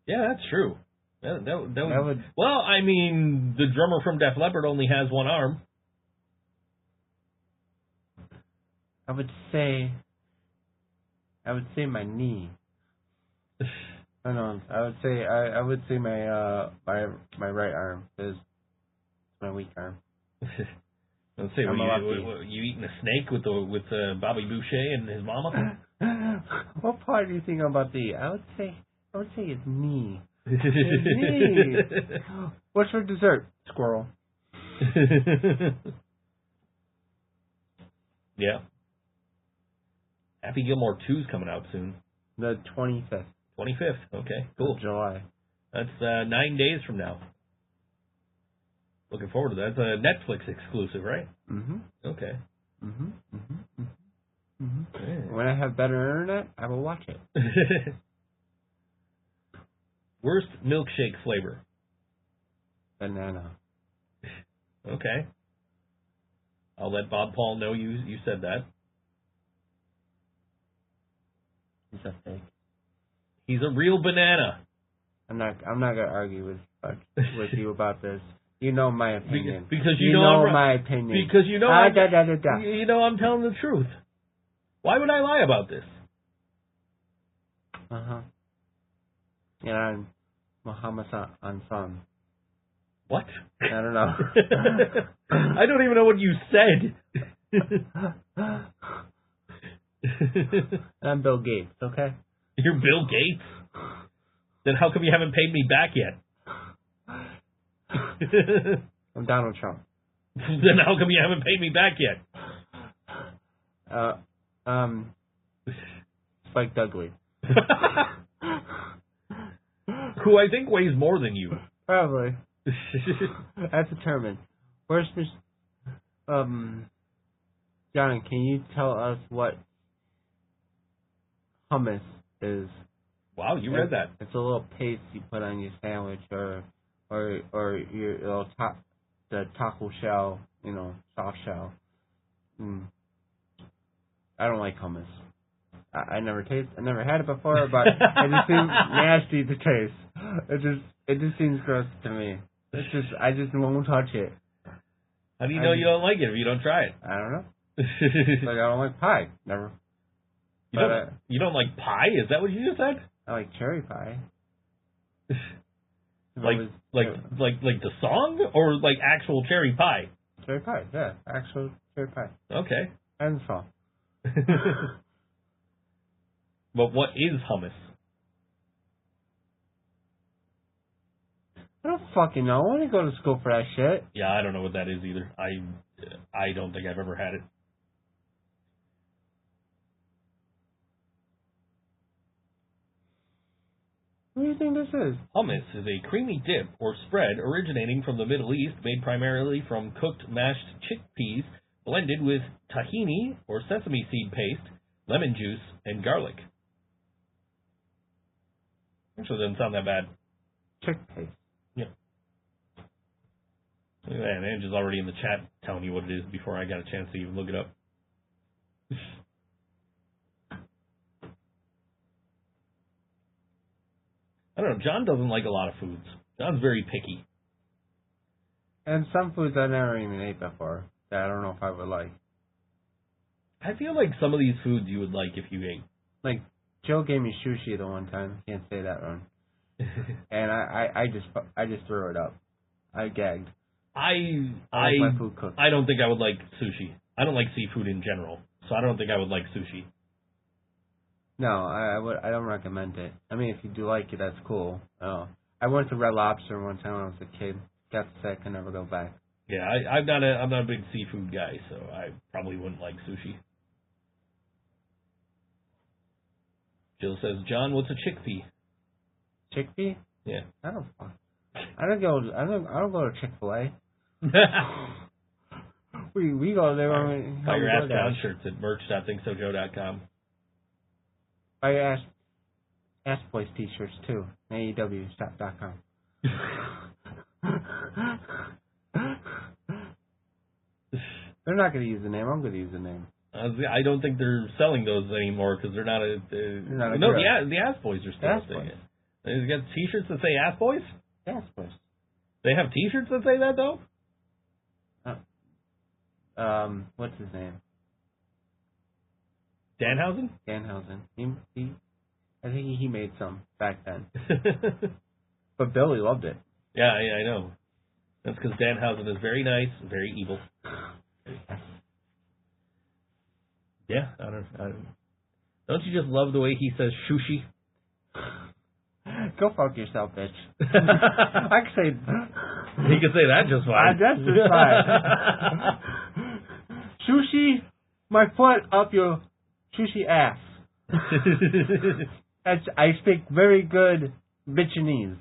Yeah, that's true. That would. Well, I mean, the drummer from Def Leppard only has one arm. I would say my knee. I know. I would say my my right arm is my weak arm. Let's say you eating a snake with Bobby Boucher and his mama. What part do you think I'm about to eat? I would say it's knee. It's knee. What's for dessert? Squirrel. Yeah. Happy Gilmore 2's coming out soon. The 25th. 25th. Okay, cool. July. That's 9 days from now. Looking forward to that. That's a Netflix exclusive, right? Mm-hmm. Okay. Mm-hmm. Mm-hmm. Mm-hmm. Yeah. When I have better internet, I will watch it. Worst milkshake flavor? Banana. Okay. I'll let Bob Paul know you said that. He's a fake. He's a real banana. I'm not gonna argue with you about this. You know my opinion. Because you know my opinion. Because you know I'm telling the truth. Why would I lie about this? Yeah, I'm Muhammad Ansan. What? I don't know. I don't even know what you said. I'm Bill Gates, okay? You're Bill Gates? Then how come you haven't paid me back yet? I'm Donald Trump. Then how come you haven't paid me back yet? Spike Dudley. Who I think weighs more than you. Probably. That's determined. Where's Miss... Johnny, can you tell us what hummus is? Wow, you read that. It's a little paste you put on your sandwich or your little the taco shell, soft shell. I don't like hummus. I never had it before, but it just seems nasty to taste. It just seems gross to me. I just won't touch it. How do you know you don't like it if you don't try it? I don't know. Like I don't like pie. Never. You don't like pie? Is that what you just said? I like cherry pie. like the song or like actual cherry pie? Cherry pie, yeah, actual cherry pie. Okay. And the song. But what is hummus? I don't fucking know. I want to go to school for that shit. Yeah, I don't know what that is either. I don't think I've ever had it. What do you think this is? Hummus is a creamy dip or spread originating from the Middle East, made primarily from cooked mashed chickpeas, blended with tahini or sesame seed paste, lemon juice, and garlic. Actually, doesn't sound that bad. Chickpeas. Yep. Look at that. Angela's already in the chat telling you what it is before I got a chance to even look it up. I don't know. John doesn't like a lot of foods. John's very picky. And some foods I never even ate before that I don't know if I would like. I feel like some of these foods you would like if you ate. Like, Joe gave me sushi the one time. Can't say that wrong. And I just threw it up. I gagged. I like my food cooked. I don't think I would like sushi. I don't like seafood in general, so I don't think I would like sushi. No, I don't recommend it. I mean, if you do like it, that's cool. Oh, I went to Red Lobster one time when I was a kid. Got sick and never go back. Yeah, I'm not a big seafood guy, so I probably wouldn't like sushi. Jill says, John, what's a chickpea? Chickpea? Yeah. I don't go to Chick-fil-A. we go there when we buy your Ask John shirts at merch.thinksojoe.com. Buy your Ask Boys t-shirts too. AEWshop.com. They're not going to use the name. I'm going to use the name. I don't think they're selling those anymore because they're not a. No, the Ass Boys are still saying it. They got T-shirts that say Ass Boys. Ass Boys. They have T-shirts that say that though. What's his name? Danhausen. Danhausen. I think he made some back then. But Billy loved it. Yeah, I know. That's because Danhausen is very nice, very evil. Yeah, I don't you just love the way he says sushi? Go fuck yourself, bitch. I can say... He can say that just fine. That's just fine. Sushi, my foot up your sushi ass. I speak very good bitchinese.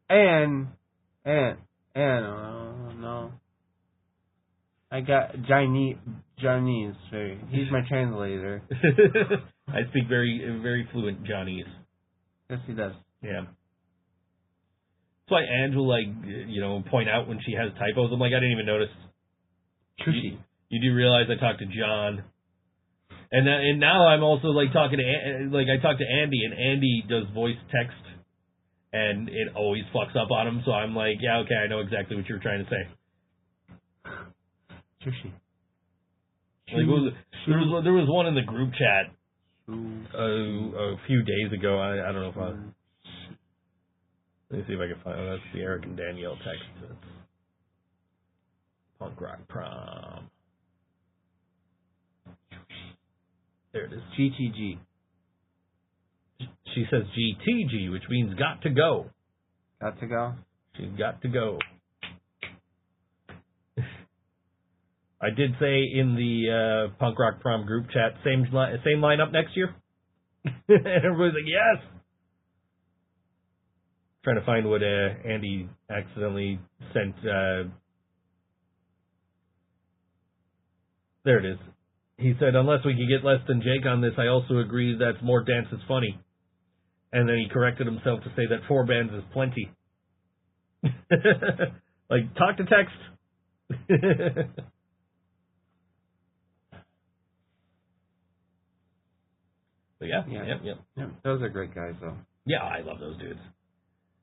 And no. I got Chinese. He's my translator. I speak very, very fluent Johnese. Yes, he does. Yeah. That's why Ange will, point out when she has typos. I'm like, I didn't even notice. Sushi. You do realize I talked to John. And now I'm also, talking to, I talk to Andy, and Andy does voice text, and it always fucks up on him, so I'm like, yeah, okay, I know exactly what you're trying to say. Sushi. There was one in the group chat a few days ago. I don't know if I... Let me see if I can find it. That's the Eric and Danielle text. It's Punk Rock Prom. There it is. GTG. She says GTG, which means got to go. Got to go? She's got to go. I did say in the Punk Rock Prom group chat, same lineup next year. And everybody's like, yes. Trying to find what Andy accidentally sent. There it is. He said, unless we can get less than Jake on this, I also agree that more dance is funny. And then he corrected himself to say that 4 bands is plenty. Talk to text. But yeah. Those are great guys, though. Yeah, I love those dudes.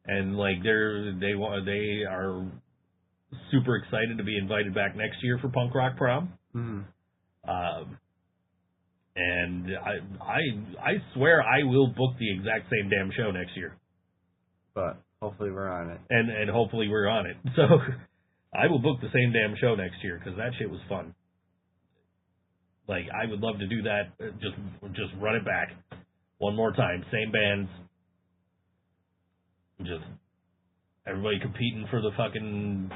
And they are super excited to be invited back next year for Punk Rock Prom. Mm-hmm. And I swear I will book the exact same damn show next year. But hopefully we're on it. And hopefully we're on it. So I will book the same damn show next year because that shit was fun. I would love to do that. Just run it back one more time. Same bands. Just everybody competing for the fucking,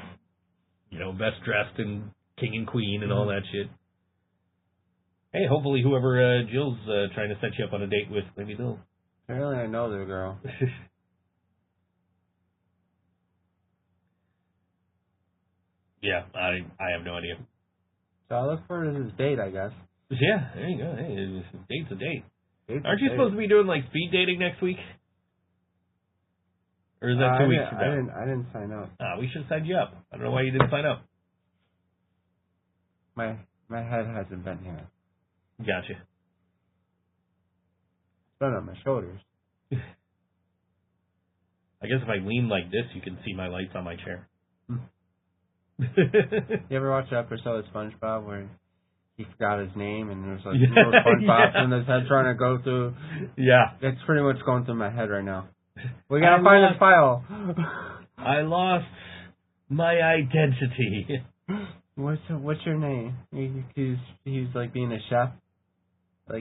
best dressed and king and queen and all that shit. Hey, hopefully whoever Jill's trying to set you up on a date with, maybe they'll. Apparently I know the girl. Yeah, I have no idea. So I'll look forward to this date, I guess. Yeah, there you go. Hey, a date's a date. Aren't you supposed to be doing speed dating next week? Or is that 2 weeks from now? I didn't sign up. We should sign you up. I don't know why you didn't sign up. My head hasn't been here. Gotcha. It's been on my shoulders. I guess if I lean like this, you can see my lights on my chair. You ever watch the episode of SpongeBob where he forgot his name and there's little SpongeBob in his head trying to go through? Yeah. That's pretty much going through my head right now. We gotta find this file. I lost my identity. What's your name? He's being a chef.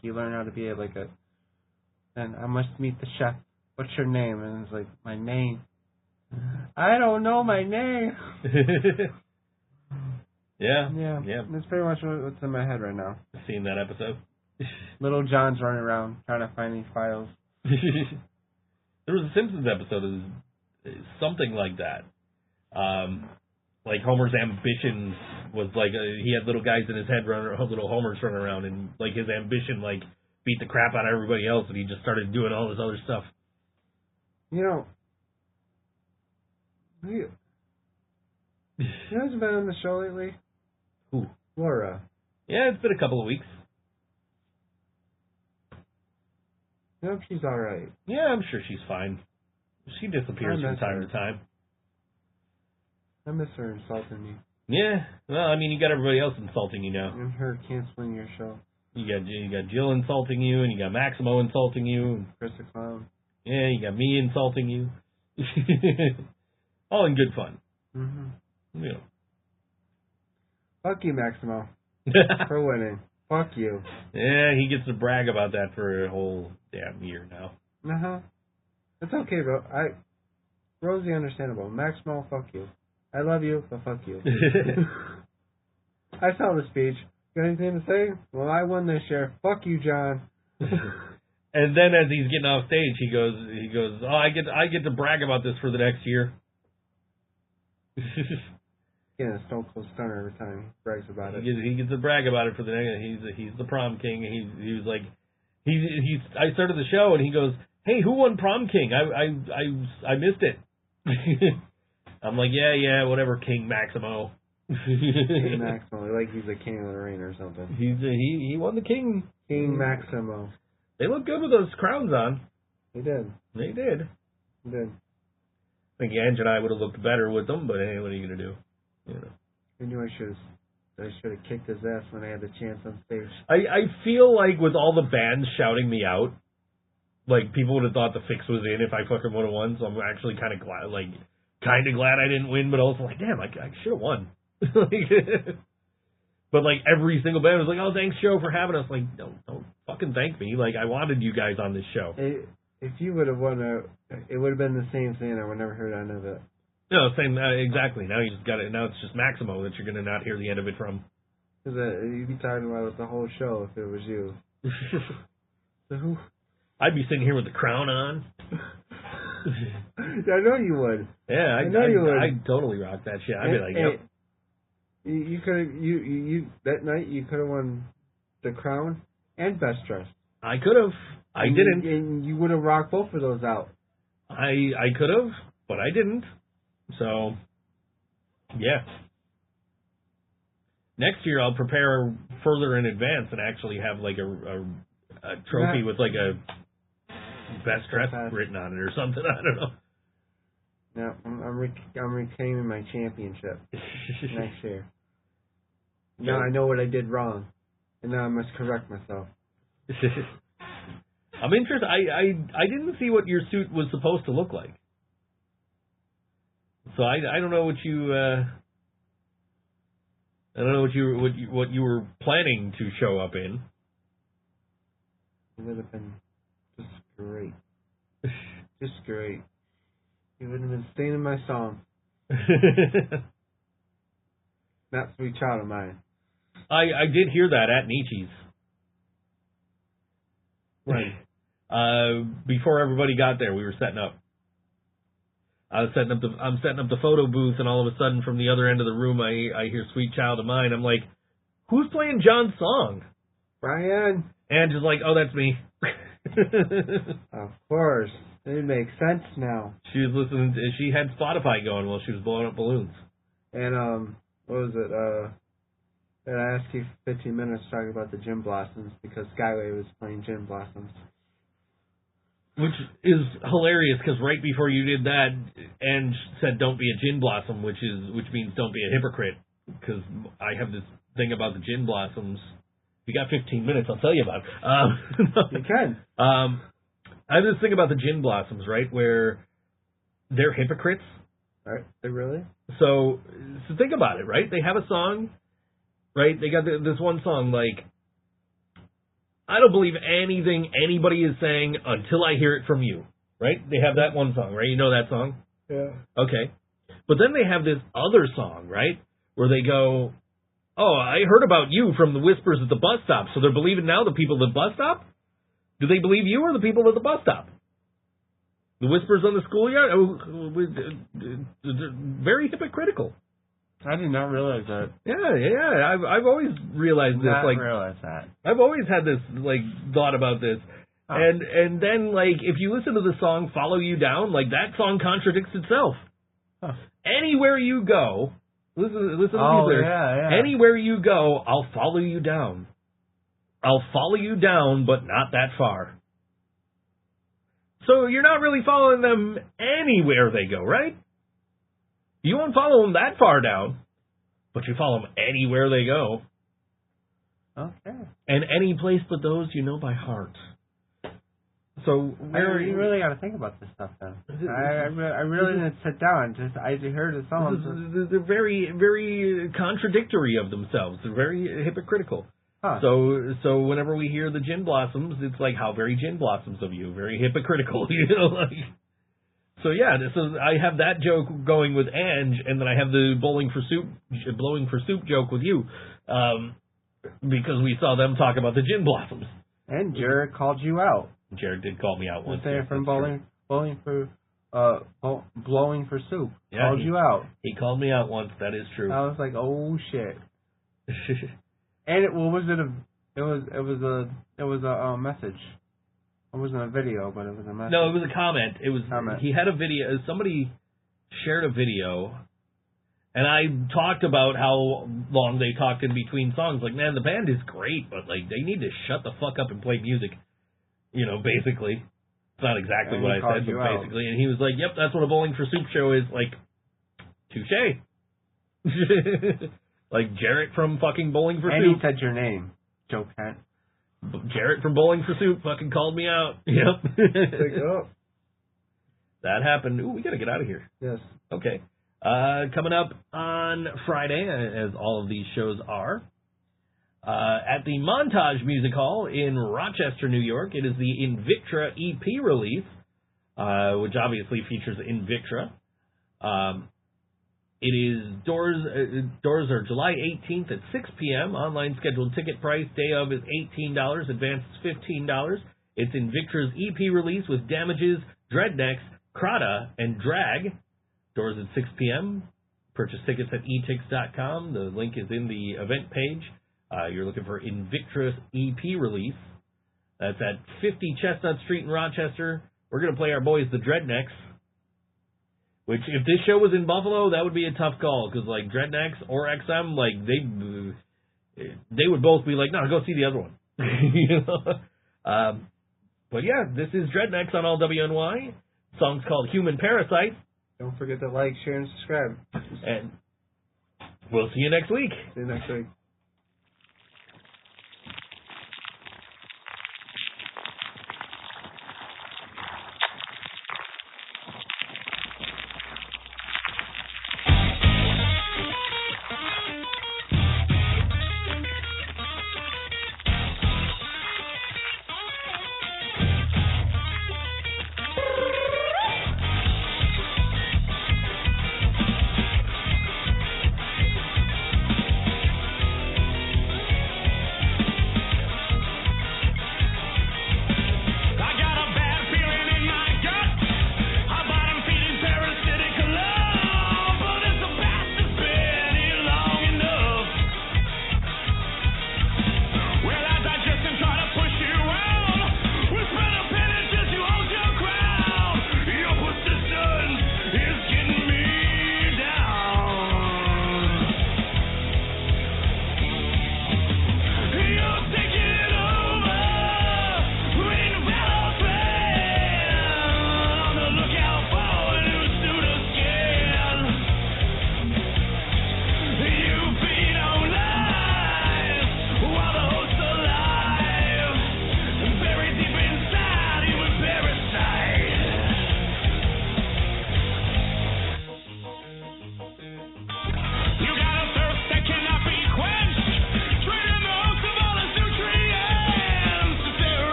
You learn how to be and I must meet the chef. What's your name? And it's my name. I don't know my name. Yeah. That's pretty much what's in my head right now. Seen that episode? Little John's running around trying to find these files. There was a Simpsons episode of something like that. Like Homer's ambitions was like he had little guys in his head little Homers running around, and like his ambition like beat the crap out of everybody else, and he just started doing all this other stuff. You know who's been on the show lately? Who? Laura. Yeah, it's been a couple of weeks. I hope she's all right. Yeah, I'm sure she's fine. She disappears from time to time. I miss her insulting me. Yeah, well, I mean, you got everybody else insulting you now. And her canceling your show. You got Jill insulting you, and you got Maximo insulting you, and Chris the Clown. Yeah, you got me insulting you. All in good fun. Mm-hmm. Yeah. Fuck you, Maximo, for winning. Fuck you. Yeah, he gets to brag about that for a whole damn year now. Uh-huh. It's okay, bro. Rosie, understandable. Maximo, fuck you. I love you, but fuck you. I saw the speech. Got anything to say? Well, I won this year. Fuck you, John. And then as he's getting off stage, he goes, oh, I get to brag about this for the next year. Getting a Stone Cold Stunner every time he brags about it. He gets to brag about it for the next. He's the prom king. He was like, I started the show and he goes, hey, who won prom king? I missed it. I'm like, yeah, whatever, King Maximo. King Maximo, like he's the king of the ring or something. He won the king. King Maximo. They look good with those crowns on. They did. They did. They did. I think Ange and I would have looked better with them, but hey, what are you gonna do? You know. I knew I should have kicked his ass when I had the chance on stage. I feel like with all the bands shouting me out, like people would have thought the fix was in if I fucking would have won. So I'm actually kind of glad I didn't win, but also like, damn, I should have won. But like every single band was like, oh, thanks, Joe, for having us. Like, don't fucking thank me. Like, I wanted you guys on this show. If you would have won, it would have been the same thing. I would never heard none of it. No, same exactly. Now you just got it. Now it's just Maximo that you're gonna not hear the end of it from. Because you'd be talking about it the whole show if it was you. So who? I'd be sitting here with the crown on. I know you would. Yeah, I know you would. I'd totally rock that shit. I'd be like, yep. You could you that night you could have won the crown and best dressed. I could have. I didn't. And you would have rocked both of those out. I could have, but I didn't. So, yeah. Next year I'll prepare further in advance and actually have like a trophy with like a best dressed written on it or something. I don't know. No, I'm reclaiming my championship next year. Now I know what I did wrong, and now I must correct myself. I'm interested. I didn't see what your suit was supposed to look like, so I don't know what you what you were planning to show up in. It would have been just great, just great. It would have been singing my song. Not Sweet Child of Mine. I did hear that at Nietzsche's. Right. Before everybody got there, we were setting up. I'm setting up the photo booth, and all of a sudden, from the other end of the room, I hear "Sweet Child of Mine." I'm like, "Who's playing John's song?" Brian. And just like, "Oh, that's me." Of course. It makes sense now. She was listening to, she had Spotify going while she was blowing up balloons. And, what was it, I asked you 15 minutes talking about the Gin Blossoms because Skyway was playing Gin Blossoms. Which is hilarious because right before you did that, Ange said don't be a Gin Blossom, which means don't be a hypocrite, because I have this thing about the Gin Blossoms. If you got 15 minutes, I'll tell you about it. You can. I have this thing about the Gin Blossoms, right, where they're hypocrites. Right? They really? So think about it, right? They have a song, right? They got this one song, like, I don't believe anything anybody is saying until I hear it from you, right? They have that one song, right? You know that song? Yeah. Okay. But then they have this other song, right, where they go, oh, I heard about you from the whispers at the bus stop, so they're believing now the people at the bus stop? Do they believe you or the people at the bus stop? The whispers on the schoolyard, very hypocritical. I did not realize that. Yeah. I've always realized this. Realize that. I've always had this thought about this. Oh. And then if you listen to the song "Follow You Down," that song contradicts itself. Huh. Anywhere you go, listen to these lyrics. Yeah. Anywhere you go, I'll follow you down. I'll follow you down, but not that far. So you're not really following them anywhere they go, right? You won't follow them that far down, but you follow them anywhere they go. Okay. And any place but those you know by heart. So you really got to think about this stuff, then. I really didn't sit down. I heard the songs. They're very, very contradictory of themselves. They're very hypocritical. Huh. So whenever we hear the Gin Blossoms, it's how very Gin Blossoms of you, very hypocritical, So yeah, I have that joke going with Ange, and then I have the blowing for soup joke with you, because we saw them talk about the Gin Blossoms. And Jared called you out. Jared did call me out once. From blowing for soup. Yeah, called you out. He called me out once. That is true. I was like, oh shit. And it was a message. It wasn't a video, but it was a message. No, it was a comment. He had a video. Somebody shared a video, and I talked about how long they talked in between songs. Man, the band is great, but they need to shut the fuck up and play music. Basically. It's not exactly what I said, but basically. And he was like, "Yep, that's what a Bowling for Soup show is." Touche. Jarrett from fucking Bowling for Soup. And he said your name, Joe Kent. Jarrett from Bowling for Soup fucking called me out. Yep. That happened. Ooh, we gotta get out of here. Yes. Okay. Coming up on Friday, as all of these shows are, at the Montage Music Hall in Rochester, New York, it is the Invictra EP release, which obviously features Invictra. It is doors are July 18th at 6 p.m. Online scheduled ticket price day of is $18. Advance is $15. It's Invictra's EP release with Damages, Dreadnecks, Krata, and Drag. Doors at 6 p.m. Purchase tickets at etix.com. The link is in the event page. You're looking for Invictra's EP release. That's at 50 Chestnut Street in Rochester. We're going to play our boys, the Dreadnecks. Which, if this show was in Buffalo, that would be a tough call, because, Dreadnecks or XM, they would both be no, go see the other one. But yeah, this is Dreadnecks on all WNY. The song's called Human Parasite. Don't forget to like, share, and subscribe. And we'll see you next week. See you next week.